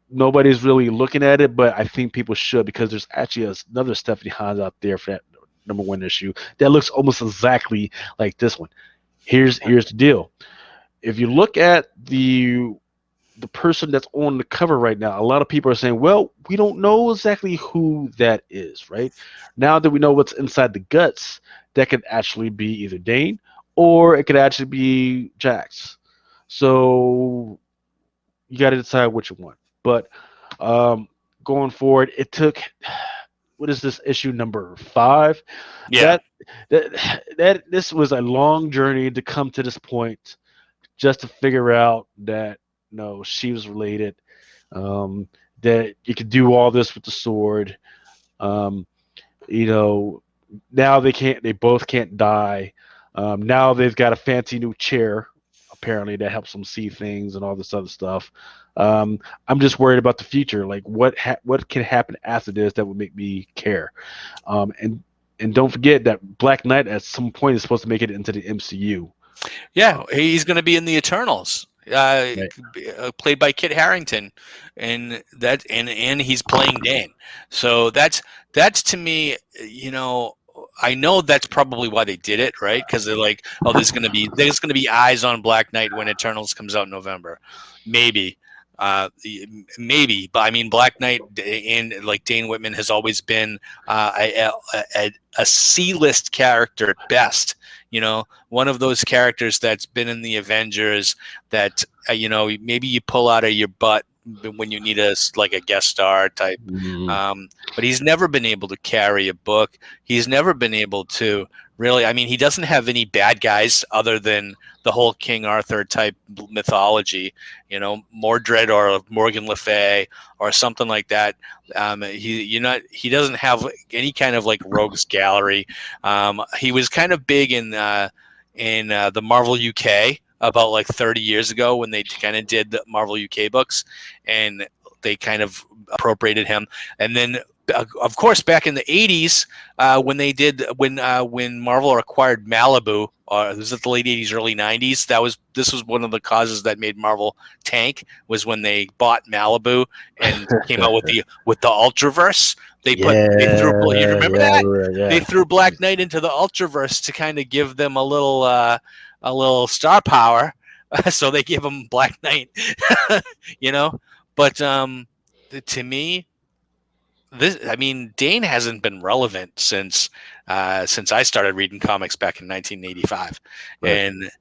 Speaker 2: nobody's really looking at it, but I think people should, because there's actually another Stephanie Hans out there for that #1 issue that looks almost exactly like this one. Here's the deal. If you look at the person that's on the cover right now, a lot of people are saying, well, we don't know exactly who that is, right? Now that we know what's inside the guts, that could actually be either Dane or it could actually be Jax. So you got to decide which one. But going forward, it took, what is this, issue #5?
Speaker 1: Yeah.
Speaker 2: That this was a long journey to come to this point, just to figure out that no, she was related. That you could do all this with the sword. Um, now they both can't die. Now they've got a fancy new chair, apparently, that helps them see things and all this other stuff. I'm just worried about the future, like what can happen after this that would make me care. And don't forget that Black Knight at some point is supposed to make it into the MCU.
Speaker 1: Yeah, he's going to be in the Eternals,
Speaker 2: Right.
Speaker 1: played by Kit Harington, and he's playing Dane. So that's to me, I know that's probably why they did it, right? Because they're like, oh, there's going to be eyes on Black Knight when Eternals comes out in November, maybe. Maybe, but I mean, Black Knight and like Dane Whitman has always been a C-list character at best. One of those characters that's been in the Avengers that maybe you pull out of your butt when you need a guest star type.
Speaker 2: Mm-hmm.
Speaker 1: But he's never been able to carry a book. He's never been able to really. I mean, he doesn't have any bad guys other than the whole King Arthur type mythology. You know, Mordred or Morgan Le Fay or something like that. He doesn't have any kind of like rogues gallery. He was kind of big in the Marvel UK about like 30 years ago when they kind of did the Marvel UK books, and they kind of appropriated him. And then, of course, back in the 80s, when Marvel acquired Malibu, it was at the late 80s, early 90s. This was one of the causes that made Marvel tank, was when they bought Malibu and came out with the Ultraverse. They threw, you remember that?
Speaker 2: Yeah.
Speaker 1: They threw Black Knight into the Ultraverse to kind of give them a little star power. So they give him Black Knight, you know. But to me, Dane hasn't been relevant since I started reading comics back in 1985,
Speaker 2: Right.
Speaker 1: and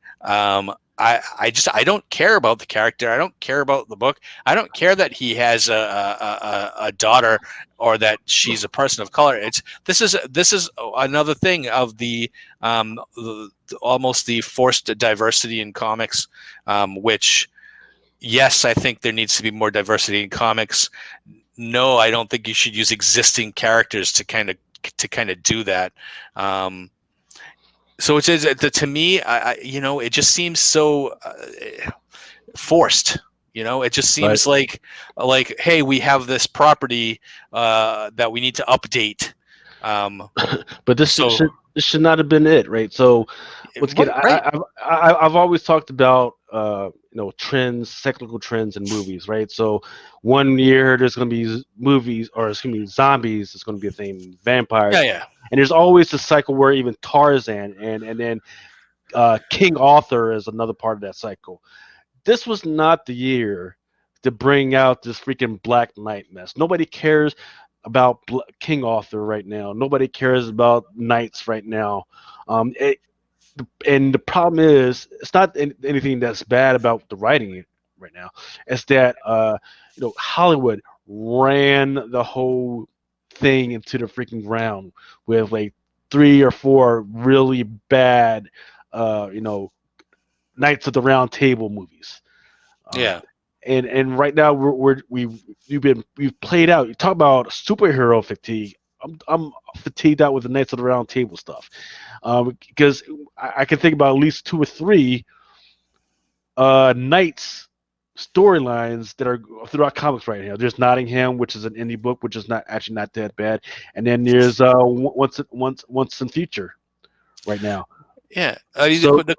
Speaker 1: I don't care about the character. I don't care about the book. I don't care that he has a daughter or that she's a person of color. This is another thing of almost the forced diversity in comics, which, yes, I think there needs to be more diversity in comics. No, I don't think you should use existing characters to kind of do that. So it is, to me, it just seems so forced. It just seems like, hey, we have this property that we need to update.
Speaker 2: But this should not have been it, right? So let's get.
Speaker 1: Right.
Speaker 2: I've always talked about trends, cyclical trends in movies, right? So one year there's going to be movies, or excuse me, zombies. It's going to be a thing, vampires.
Speaker 1: Yeah.
Speaker 2: And there's always a cycle where even Tarzan and then King Arthur is another part of that cycle. This was not the year to bring out this freaking Black Knight mess. Nobody cares about King Arthur right now. Nobody cares about knights right now. And the problem is, it's not anything that's bad about the writing right now. It's that Hollywood ran the whole thing into the freaking ground with like 3 or 4 really bad, Knights of the Round Table movies.
Speaker 1: Yeah.
Speaker 2: And right now we've played out. You talk about superhero fatigue. I'm fatigued out with the Knights of the Round Table stuff, because I can think about at least 2 or 3 Knights storylines that are throughout comics right now. There's Nottingham, which is an indie book, which is not that bad, and then there's Once in Future right now.
Speaker 1: Yeah, the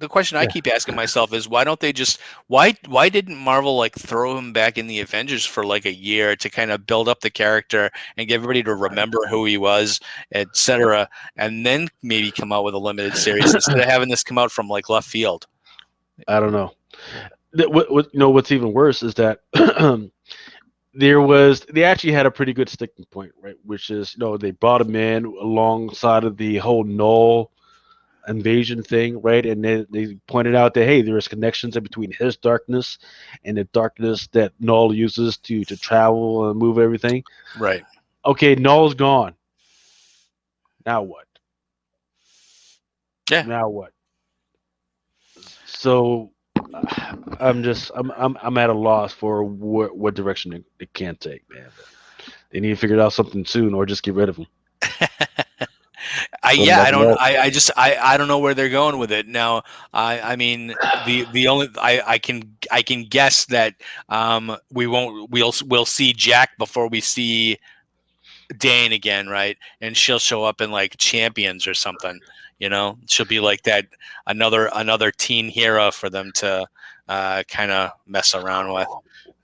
Speaker 1: question I keep asking myself is, why don't they just why didn't Marvel like throw him back in the Avengers for like a year to kind of build up the character and get everybody to remember who he was, etc., and then maybe come out with a limited series instead of having this come out from like left field?
Speaker 2: I don't know. What's even worse is that they actually had a pretty good sticking point, right? Which is, they brought him in alongside of the whole Null invasion thing, right? And they pointed out that, hey, there's connections in between his darkness and the darkness that Null uses to travel and move everything.
Speaker 1: Right.
Speaker 2: Okay, Null's gone. Now what?
Speaker 1: Yeah.
Speaker 2: Now what? So I'm at a loss for what direction it can take, man. They need to figure out something soon, or just get rid of him.
Speaker 1: I don't know where they're going with it now. I mean, I can guess that we'll see Jack before we see Dane again, right? And she'll show up in like Champions or something. She'll be like that another teen hero for them to kind of mess around with.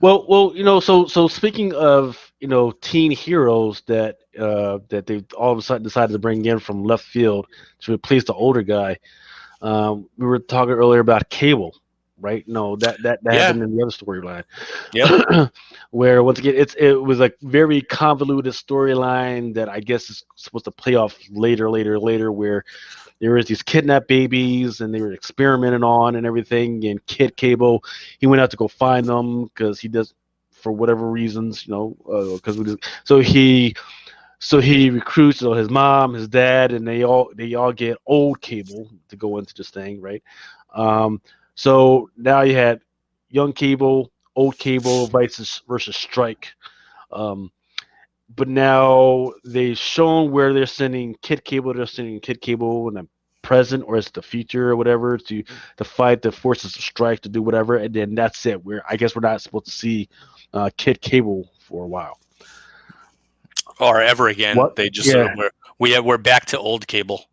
Speaker 2: Well, so speaking of teen heroes that they all of a sudden decided to bring in from left field to replace the older guy, we were talking earlier about Cable, right? No, that happened in the other storyline.
Speaker 1: Yeah.
Speaker 2: Where once again it was a very convoluted storyline that I guess is supposed to play off later, where there was these kidnapped babies and they were experimenting on and everything. And Kid Cable, he went out to go find them because he does, for whatever reasons, so he So he recruits his mom, his dad, and they all get old Cable to go into this thing, right? Um, so now you had young Cable, old Cable versus Strike. Um, but now they've shown where they're sending Kid Cable. They're sending Kid Cable in the present or it's the future or whatever to fight the forces of Strike to do whatever, and then that's it. I guess we're not supposed to see Kid Cable for a while.
Speaker 1: Or ever again.
Speaker 2: What?
Speaker 1: They just
Speaker 2: Yeah.
Speaker 1: we're back to old Cable.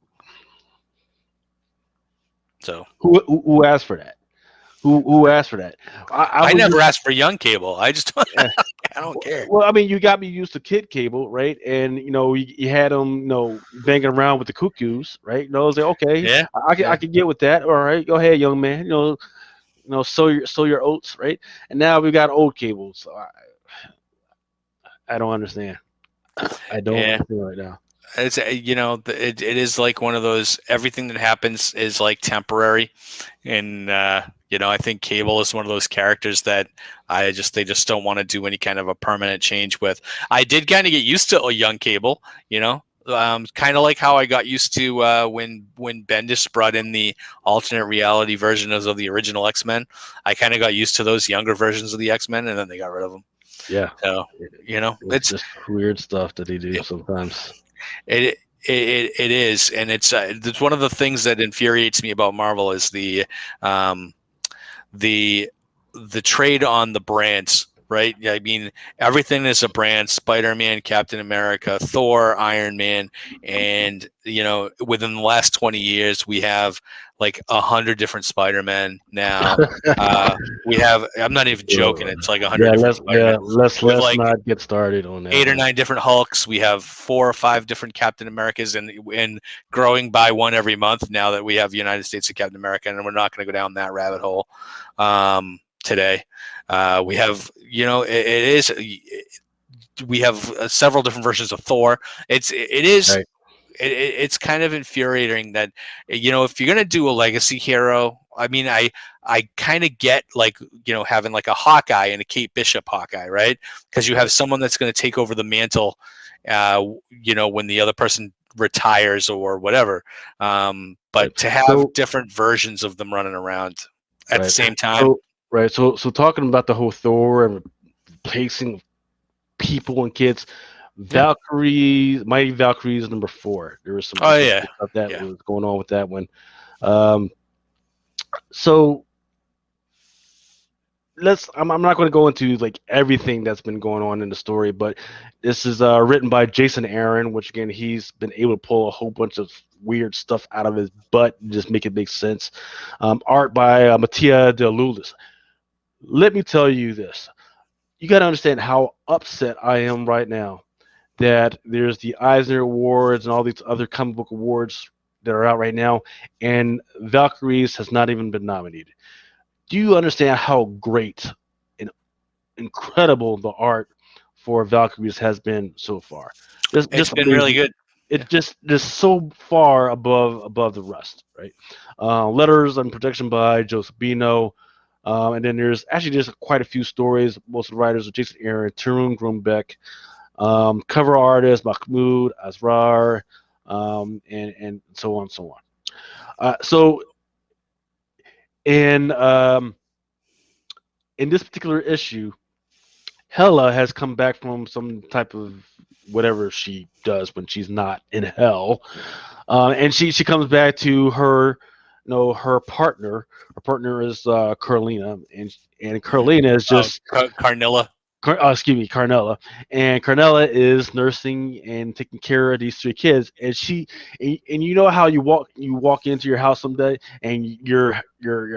Speaker 1: So
Speaker 2: Who asked for that? Who asked for that?
Speaker 1: I never asked for young Cable. I just
Speaker 2: Yeah.
Speaker 1: I don't care.
Speaker 2: Well, I mean, you got me used to Kid Cable, right? And you had him, banging around with the cuckoos, right? I was like, okay,
Speaker 1: Yeah.
Speaker 2: I can get with that. All right, go ahead, young man. Sow your oats, right? And now we got old Cable, so I don't understand. I don't understand right now.
Speaker 1: It's it is like one of those, everything that happens is like temporary, and I think Cable is one of those characters that they just don't want to do any kind of a permanent change with. I did kind of get used to a young Cable, kind of like how I got used to when Bendis brought in the alternate reality versions of the original X-Men. I kind of got used to those younger versions of the X-Men, and then they got rid of them.
Speaker 2: Yeah.
Speaker 1: So
Speaker 2: it's just weird stuff that they do sometimes.
Speaker 1: It is, and it's one of the things that infuriates me about Marvel is the trade on the brands, right? I mean, everything is a brand: Spider-Man, Captain America, Thor, Iron Man, and within the last 20 years, we have like 100 different Spider-Men now. We have, I'm not even joking, it's like 100 different Spider-Men.
Speaker 2: Let's not get started on that.
Speaker 1: 8 or 9 different Hulks. We have 4 or 5 different Captain Americas, and growing by one every month now that we have United States of Captain America, and we're not going to go down that rabbit hole today. We have, we have several different versions of Thor. It is.
Speaker 2: Right.
Speaker 1: It's kind of infuriating that if you're gonna do a legacy hero, I mean, I kind of get like having like a Hawkeye and a Kate Bishop Hawkeye, right? Because you have someone that's going to take over the mantle, when the other person retires or whatever. But to have different versions of them running around at the same time,
Speaker 2: So talking about the whole Thor and replacing people and kids. Valkyries, Mighty Valkyries number 4. There was some stuff that was going on with that one. So I'm not going to go into like everything that's been going on in the story, but this is written by Jason Aaron, which again, he's been able to pull a whole bunch of weird stuff out of his butt and just make it make sense. Art by Mattia De Lulis. Let me tell you this. You got to understand how upset I am right now that there's the Eisner Awards and all these other comic book awards that are out right now, and Valkyries has not even been nominated. Do you understand how great and incredible the art for Valkyries has been so far?
Speaker 1: It's been amazing. Really good.
Speaker 2: It just so far above the rest, right? Letters and Protection by Joseph Bino. And then there's quite a few stories. Most of the writers are Jason Aaron, Tarun Grumbeck, cover artist Mahmoud Asrar, and so on and so on. So in this particular issue, Hela has come back from some type of whatever she does when she's not in hell, and she comes back to her. Her partner. Her partner is Carlina, and Carlina is just
Speaker 1: Carnilla.
Speaker 2: Carnella. And Carnella is nursing and taking care of these 3 kids. And and you know how you walk into your house someday, and your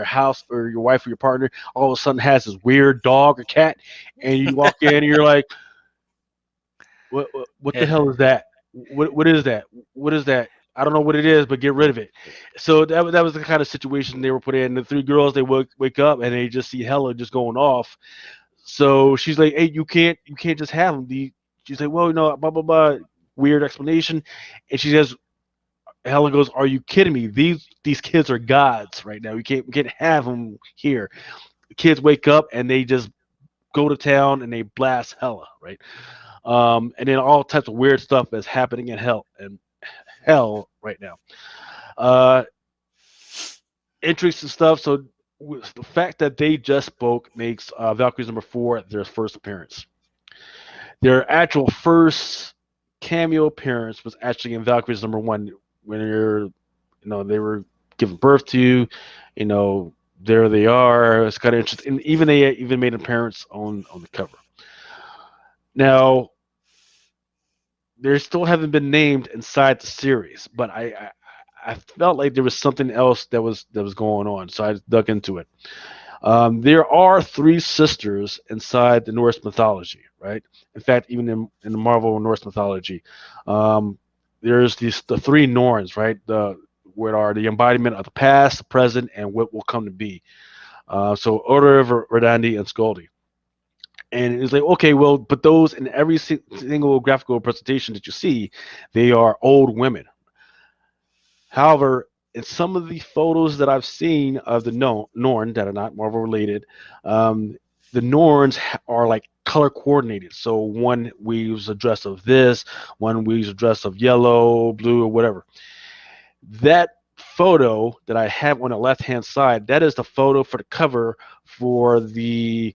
Speaker 2: house or your wife or your partner all of a sudden has this weird dog or cat, and you walk in and you're like, what the hell is that? What is that? What is that? I don't know what it is, but get rid of it. So that was the kind of situation they were put in. The 3 girls, they wake up and they just see Hela just going off. So she's like, "Hey, you can't just have them." She's like, "Well, blah blah blah." Weird explanation, and she says, Hela goes, "Are you kidding me? These kids are gods right now. We can't have them here." The kids wake up and they just go to town and they blast Hela, right? and then all types of weird stuff that's happening in hell right now. Uh, Interesting stuff. So with the fact that they just spoke makes Valkyries number 4 their first appearance. Their actual first cameo appearance was actually in Valkyries number 1 when they were given birth to, you know, there they are. It's kind of interesting. And even they even made an appearance on the cover. Now, they still haven't been named inside the series, but I felt like there was something else that was going on, so I dug into it. There are 3 sisters inside the Norse mythology, right? In fact, even in the Marvel Norse mythology, there's the 3 Norns, right? What are the embodiment of the past, the present, and what will come to be. So Order of Verdandi and Skaldi. And it's like, okay, well, but those in every single graphical presentation that you see, they are old women. However, in some of the photos that I've seen of the Norn that are not Marvel related, the Norns are like color coordinated. So one weaves a dress of this, one weaves a dress of yellow, blue, or whatever. That photo that I have on the left-hand side, that is the photo for the cover for the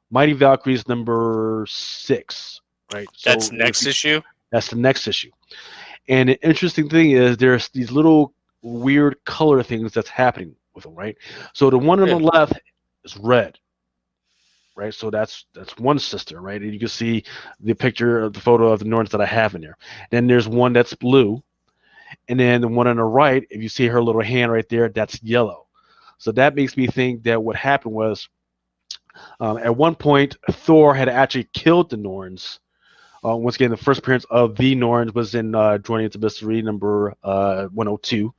Speaker 2: Mighty Valkyries number 6, right? So
Speaker 1: That's next issue.
Speaker 2: That's the next issue. And the interesting thing is there's these little weird color things that's happening with them, right? So the one on the left is red, right? So that's one sister, right? And you can see the picture of the photo of the Norns that I have in there. Then there's one that's blue, and then the one on the right, if you see her little hand right there, that's yellow. So that makes me think that what happened was at one point Thor had actually killed the Norns. Once again, the first appearance of the Norns was in Journey into Mystery number 102.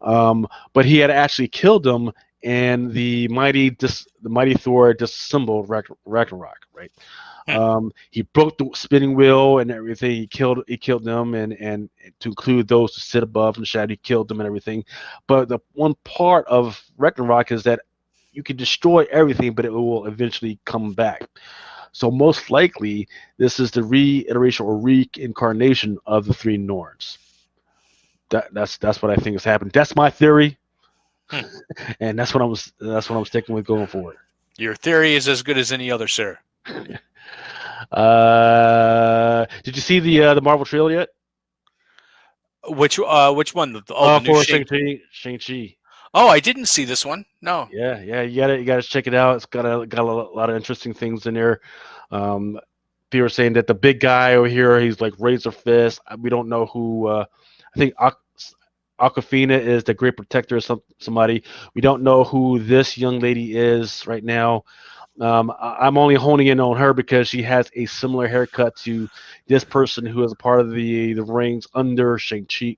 Speaker 2: But he had actually killed them, and the mighty Thor disassembled Ragnarok, right? He broke the spinning wheel and everything. He killed them, and to include those who sit above in the shadow, he killed them and everything. But the one part of Ragnarok is that you can destroy everything, but it will eventually come back. So most likely, this is the reiteration or reincarnation of the 3 Norns. That's what I think has happened. That's my theory, and that's what I'm sticking with going forward.
Speaker 1: Your theory is as good as any other, sir.
Speaker 2: Did you see the Marvel trailer yet?
Speaker 1: Which one? The new
Speaker 2: for Shang-Chi.
Speaker 1: Oh, I didn't see this one. No.
Speaker 2: Yeah, you gotta check it out. It's got a lot of interesting things in there. People are saying that the big guy over here, he's like Razor Fist. We don't know who. I think Aquafina is the Great Protector or somebody. We don't know who this young lady is right now. I'm only honing in on her because she has a similar haircut to this person who is a part of the rings under Shang-Chi.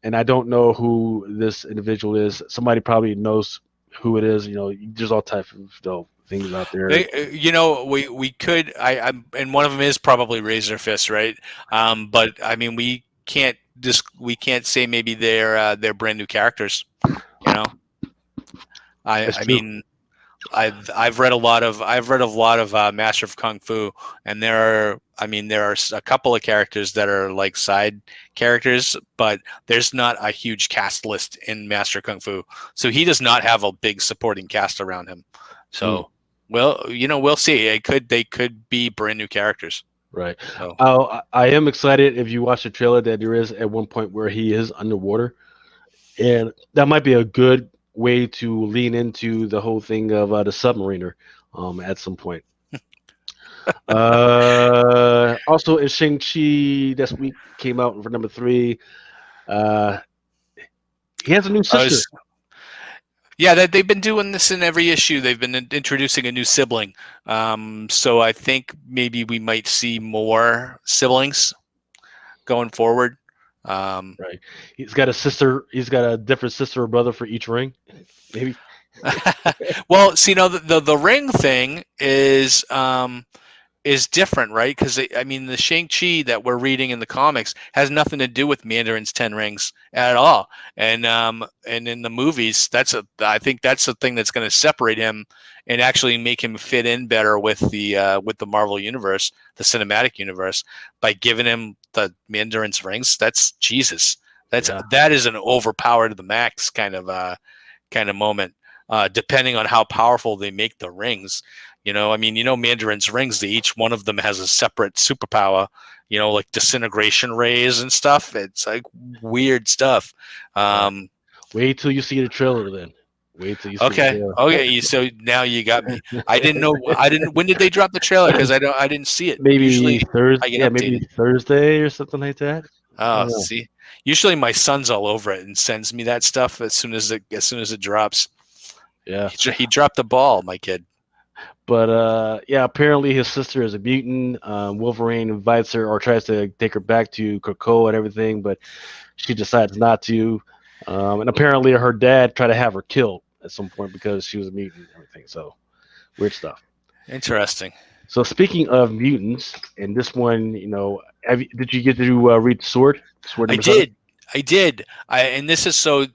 Speaker 2: And I don't know who this individual is. Somebody probably knows who it is. There's all types of things out there.
Speaker 1: We could. And one of them is probably Razor Fist, right? But I mean, we can't say maybe they're brand new characters. I mean, I've read a lot of Master of Kung Fu, and there are a couple of characters that are like side characters, but there's not a huge cast list in Master of Kung Fu, so he does not have a big supporting cast around him. So, well, we'll see. They could be brand new characters.
Speaker 2: Right. So. I am excited if you watch the trailer that there is at one point where he is underwater, and that might be a good way to lean into the whole thing of the submariner at some point. Also in Shang-Chi this week came out for number 3. He has a new sister.
Speaker 1: Yeah, they've been doing this in every issue. They've been introducing a new sibling. So I think maybe we might see more siblings going forward.
Speaker 2: Right. He's got a sister. He's got a different sister or brother for each ring. Maybe.
Speaker 1: Well, see, the ring thing is is different, right? Because I mean, the Shang-Chi that we're reading in the comics has nothing to do with Mandarin's 10 rings at all. And in the movies, I think that's the thing that's going to separate him and actually make him fit in better with the Marvel universe, the cinematic universe, by giving him the Mandarin's rings. That's Jesus. That is an overpowered to the max kind of moment. Depending on how powerful they make the rings. I mean, Mandarin's rings, each one of them has a separate superpower, like disintegration rays and stuff. It's like weird stuff.
Speaker 2: Wait till you see the trailer then. Wait till you see the
Speaker 1: Okay.
Speaker 2: trailer.
Speaker 1: Okay. So now you got me. I didn't know. When did they drop the trailer? Because I didn't see it.
Speaker 2: Maybe
Speaker 1: Usually
Speaker 2: Thursday.
Speaker 1: I get
Speaker 2: Yeah,
Speaker 1: updated.
Speaker 2: maybe Thursday or something like that.
Speaker 1: Oh, see. Usually my son's all over it and sends me that stuff as soon as it drops.
Speaker 2: Yeah.
Speaker 1: He dropped the ball, my kid.
Speaker 2: But yeah, apparently his sister is a mutant. Wolverine invites her or tries to take her back to Krakoa and everything, but she decides not to. And apparently her dad tried to have her killed at some point because she was a mutant and everything. So weird stuff.
Speaker 1: Interesting.
Speaker 2: So speaking of mutants, and this one, did you get to read Sword? Sword
Speaker 1: I
Speaker 2: number 7?
Speaker 1: did. And this is so.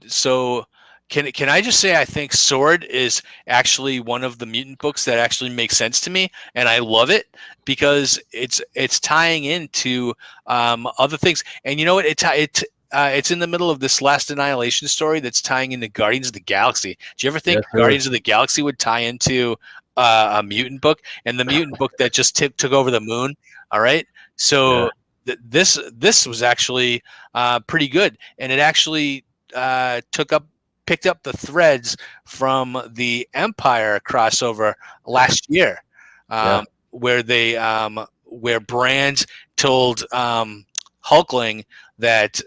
Speaker 1: Can I just say I think Sword is actually one of the mutant books that actually makes sense to me, and I love it because it's tying into other things. And you know what? It's in the middle of this Last Annihilation story that's tying into Guardians of the Galaxy. Do you ever think Guardians of the Galaxy would tie into a mutant book, and the mutant book that just took over the moon? All right, so this was actually pretty good, and it actually picked up the threads from the Empire crossover last year, where Brand told Hulkling that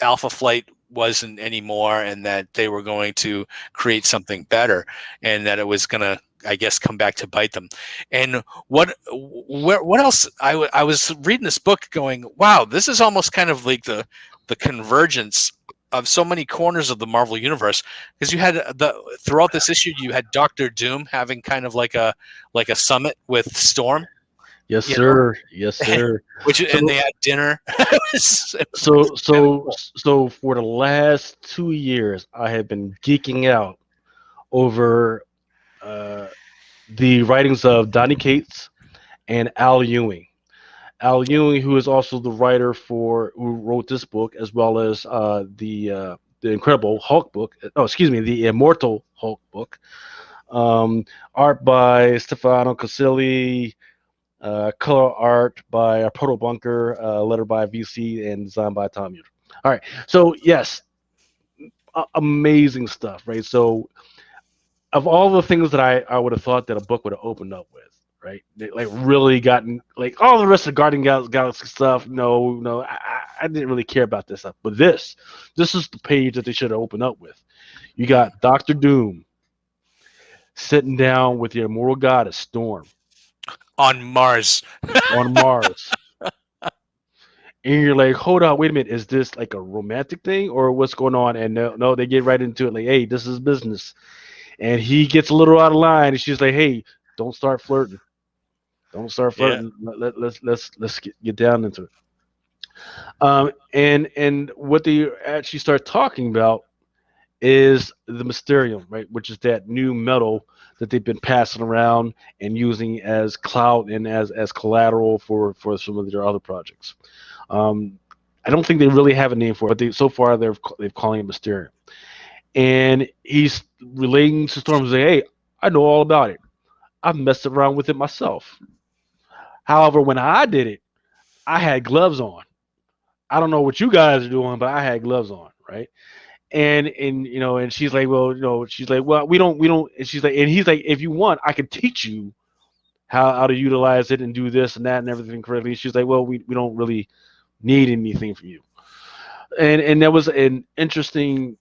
Speaker 1: Alpha Flight wasn't anymore, and that they were going to create something better, and that it was going to, I guess, come back to bite them. And what else? I was reading this book going, wow, this is almost kind of like the convergence of so many corners of the Marvel universe, because you had throughout this issue you had Doctor Doom having kind of like a summit with Storm.
Speaker 2: Yes, sir. Yes, sir.
Speaker 1: And they had dinner.
Speaker 2: So for the last 2 years, I have been geeking out over the writings of Donny Cates and Al Ewing. Al Ewing, who is also the writer who wrote this book, as well as the Incredible Hulk book. Oh, excuse me, the Immortal Hulk book. Art by Stefano Caselli, color art by Proto Bunker, letter by VC, and design by Tom Muir. All right, so yes, amazing stuff, right? So, of all the things that I would have thought that a book would have opened up with, right? They, like, really gotten, like, all the rest of Guardian Galaxy stuff. No, I didn't really care about this stuff. But this is the page that they should have opened up with. You got Doctor Doom sitting down with the immortal goddess Storm
Speaker 1: on Mars.
Speaker 2: On Mars. And you're like, hold on, wait a minute, is this like a romantic thing or what's going on? And no, they get right into it, like, hey, this is business. And he gets a little out of line, and she's like, hey, don't start flirting. Don't start flirting. Yeah. Let's get down into it. And what they actually start talking about is the Mysterium, right? Which is that new metal that they've been passing around and using as clout and as collateral for some of their other projects. I don't think they really have a name for it, but so far they've calling it Mysterium. And he's relating to Storm and saying, hey, I know all about it. I've messed around with it myself. However, when I did it, I had gloves on. I don't know what you guys are doing, but I had gloves on, right? And she's like, well, she's like, well, we don't, and she's like, and he's like, if you want, I can teach you how to utilize it and do this and that and everything correctly. She's like, well, we don't really need anything from you. And there was an interesting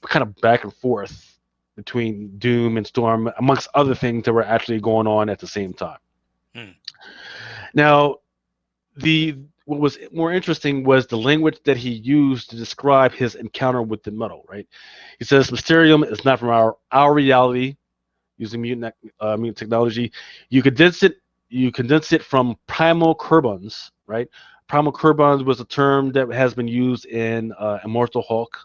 Speaker 2: kind of back and forth between Doom and Storm, amongst other things that were actually going on at the same time. Now, what was more interesting was the language that he used to describe his encounter with the metal, right? He says, Mysterium is not from our reality. using mutant technology. You condense it from primal Kerbons, right? Primal Kerbons was a term that has been used in Immortal Hulk,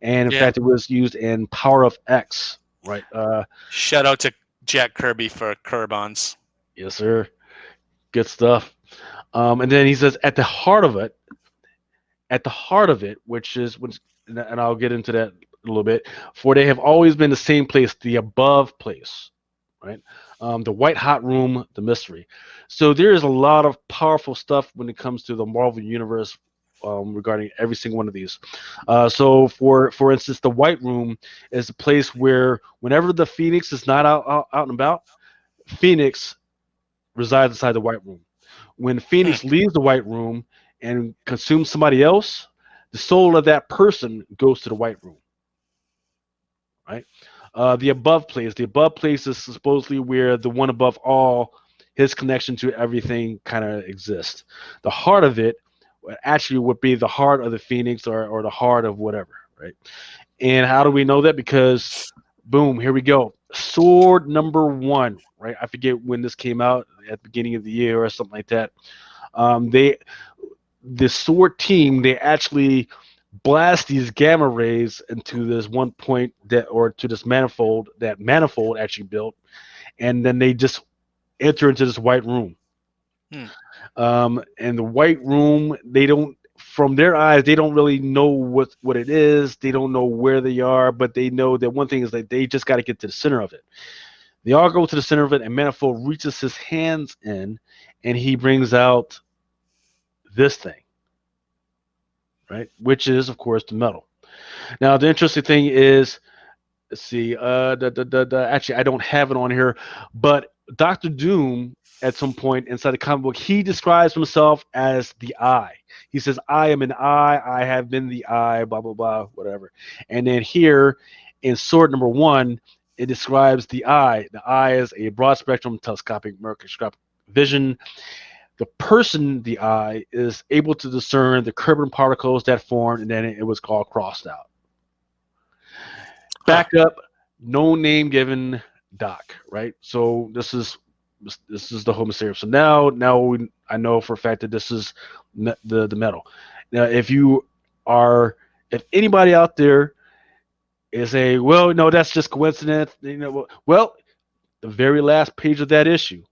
Speaker 2: and in
Speaker 1: Yeah.
Speaker 2: fact, it was used in Power of X, right?
Speaker 1: Shout out to Jack Kirby for Kerbons.
Speaker 2: Yes, sir. Good stuff. And then he says, at the heart of it, and I'll get into that a little bit, for they have always been the same place, the above place, right? The white hot room, the mystery. So there is a lot of powerful stuff when it comes to the Marvel universe regarding every single one of these. So for instance, the white room is a place where whenever the Phoenix is not out and about, Phoenix resides inside the white room. When
Speaker 1: Hmm.
Speaker 2: Phoenix leaves the white room and consumes somebody else, the soul of that person goes to the white room, right? The above place. The above place is supposedly where the one above all, his connection to everything kind of exists. The heart of it actually would be the heart of the Phoenix or the heart of whatever, right? And how do we know that? Because, boom, here we go. Sword number one, right? I forget when this came out at the beginning of the year or something like that. They the sword team, they actually blast these gamma rays into this one point that or to this manifold that manifold actually built, and then they just enter into this white room.
Speaker 1: Hmm.
Speaker 2: And the white room, they don't, from their eyes, they don't really know what it is. They don't know where they are, but they know that one thing is that they just got to get to the center of it. They all go to the center of it, and Manifold reaches his hands in, and he brings out this thing, right? Which is, of course, the metal. Now, the interesting thing is, let's see, actually, I don't have it on here, but Doctor Doom, at some point inside the comic book, he describes himself as the Eye. He says, "I am an eye. I have been the Eye." Blah blah blah, whatever. And then here, in Sword number one, it describes the Eye. The Eye is a broad spectrum telescopic microscopic vision. The person, the Eye, is able to discern the carbon particles that formed, and then it was called crossed out.
Speaker 1: Huh.
Speaker 2: Back up, no name given, Doc, right? So this is the whole mysterium. So I know for a fact that this is the metal. Now, if anybody out there is well, no, that's just coincidence, well, the very last page of that issue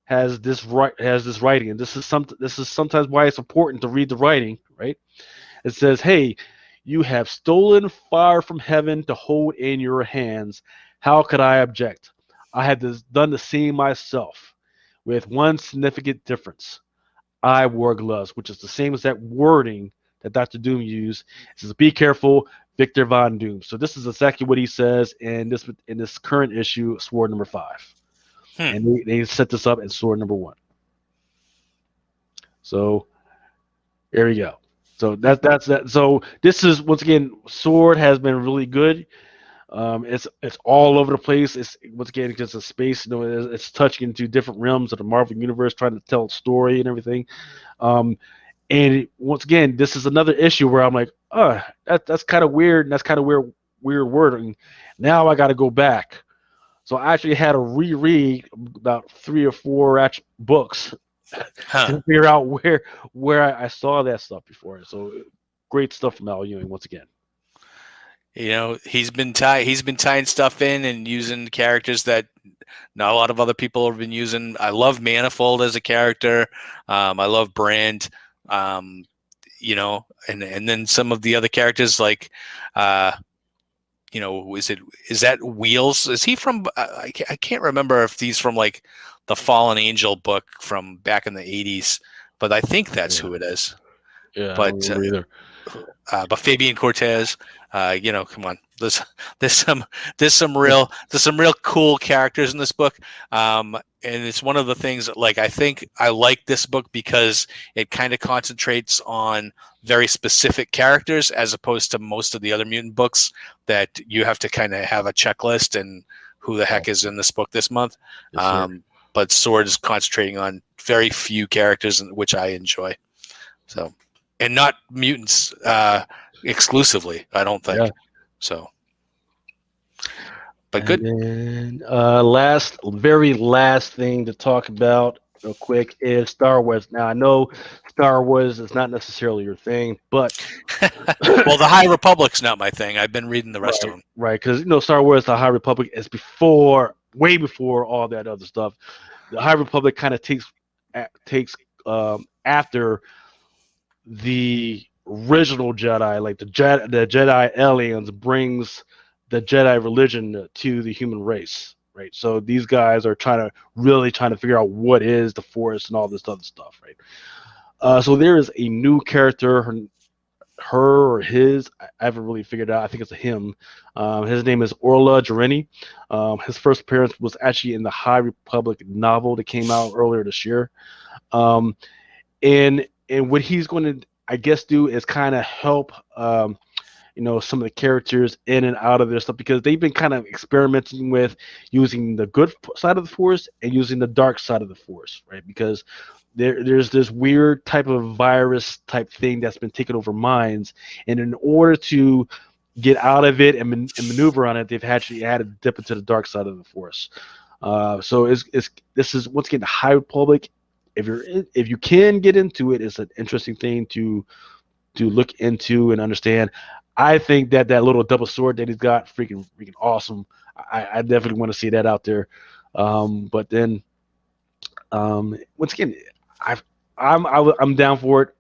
Speaker 2: has this writing, and this is sometimes why it's important to read the writing, right? It says, "Hey, you have stolen fire from heaven to hold in your hands. How could I object? I had done the same myself, with one significant difference. I wore gloves," which is the same as that wording that Dr. Doom used. It says, "Be careful, Victor Von Doom." So this is exactly what he says in this current issue, Sword number 5.
Speaker 1: Hmm.
Speaker 2: And they set this up in Sword number 1. So there we go. So that's that. So this is, once again, Sword has been really good. It's all over the place. It's, once again, it's a space. It's touching into different realms of the Marvel universe, trying to tell a story and everything. Um, and once again, this is another issue where I'm like, oh, that's kind of weird, and that's kind of weird wording. Now I got to go back. So I actually had to reread about 3 or 4 books
Speaker 1: Huh.
Speaker 2: to figure out where I saw that stuff before. So great stuff from Al Ewing once again.
Speaker 1: He's been tying stuff in and using characters that not a lot of other people have been using. I love Manifold as a character. I love Brand. And then some of the other characters like, is that Wheels? Is he from? I can't remember if he's from like the Fallen Angel book from back in the '80s, but I think that's who it is.
Speaker 2: Yeah, I
Speaker 1: But
Speaker 2: don't remember either.
Speaker 1: but Fabian Cortez, come on, there's some real cool characters in this book, and it's one of the things that, like, I think I like this book because it kind of concentrates on very specific characters as opposed to most of the other mutant books that you have to kind of have a checklist and who the heck is in this book this month.
Speaker 2: Yes,
Speaker 1: But Sword is concentrating on very few characters, which I enjoy. So, and not mutants exclusively, I don't think.
Speaker 2: Yeah.
Speaker 1: So, But good.
Speaker 2: And then very last thing to talk about real quick is Star Wars. Now I know Star Wars is not necessarily your thing, but
Speaker 1: Well, the High Republic's not my thing. I've been reading the rest of them.
Speaker 2: right, because Star Wars, the High Republic is way before all that other stuff. The High Republic kind of takes after the original Jedi, like the Jedi aliens brings the Jedi religion to the human race, right? So these guys are really trying to figure out what is the Force and all this other stuff, right? So there is a new character, her or his, I haven't really figured out. I think it's a him. His name is Orla Jareni. His first appearance was actually in the High Republic novel that came out earlier this year. And what he's going to, I guess, do is kind of help some of the characters in and out of their stuff, because they've been kind of experimenting with using the good side of the Force and using the dark side of the Force, right? Because there's this weird type of virus type thing that's been taking over minds, and in order to get out of it and maneuver on it, they've actually had to dip into the dark side of the Force. So this is once again the High Republic. If you can get into it, it's an interesting thing to look into and understand. I think that little double sword that he's got, freaking awesome. I definitely want to see that out there. But then, once again, I'm down for it.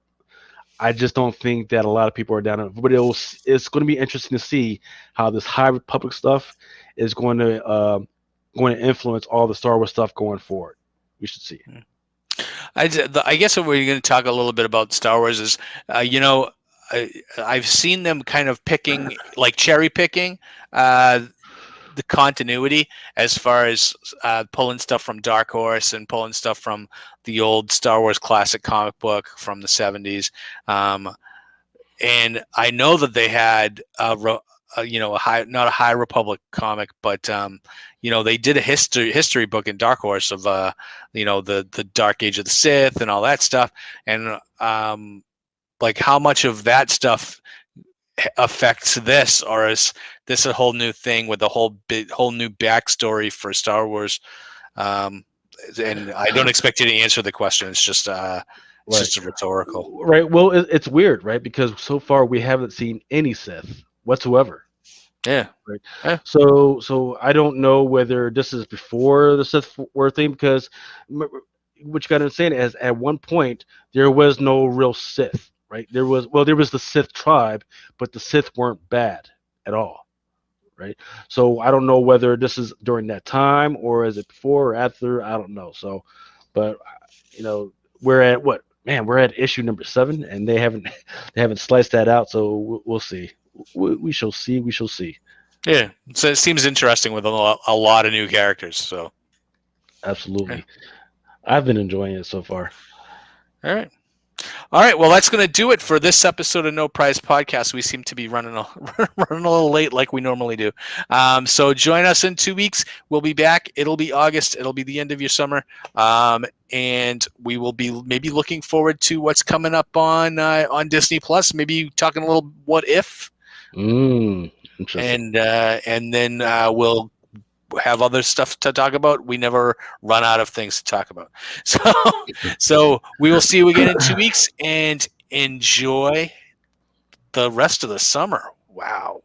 Speaker 2: I just don't think that a lot of people are down. But it's going to be interesting to see how this High Republic stuff is going to influence all the Star Wars stuff going forward. We should see.
Speaker 1: I guess what we're going to talk a little bit about Star Wars is, I've seen them kind of cherry picking the continuity as far as pulling stuff from Dark Horse and pulling stuff from the old Star Wars classic comic book from the 70s. And I know that they had not a High Republic comic, but they did a history book in Dark Horse of the Dark Age of the Sith and all that stuff, and how much of that stuff affects this, or is this a whole new thing with a whole new backstory for Star Wars? And I don't expect you to answer the question. It's just just a rhetorical.
Speaker 2: Right. Well, it's weird, right? Because so far we haven't seen any Sith whatsoever.
Speaker 1: Yeah.
Speaker 2: Right.
Speaker 1: Yeah.
Speaker 2: So I don't know whether this is before the Sith war thing, because what you got to understand is at one point there was no real Sith. Right, there was the Sith tribe, but the Sith weren't bad at all, right? So I don't know whether this is during that time or is it before or after. I don't know. So, but we're at we're at issue number 7, and they haven't sliced that out. So we'll see. We shall see. We shall see.
Speaker 1: Yeah, so it seems interesting with a lot of new characters. So
Speaker 2: absolutely, I've been enjoying it so far.
Speaker 1: All right. Well, that's going to do it for this episode of No Prize Podcast. We seem to be running a little late, like we normally do. So join us in 2 weeks. We'll be back. It'll be August. It'll be the end of your summer, and we will be maybe looking forward to what's coming up on Disney Plus. Maybe talking a little what if.
Speaker 2: Interesting.
Speaker 1: And then we'll have other stuff to talk about. We never run out of things to talk about. So we will see you again in 2 weeks, and enjoy the rest of the summer. Wow.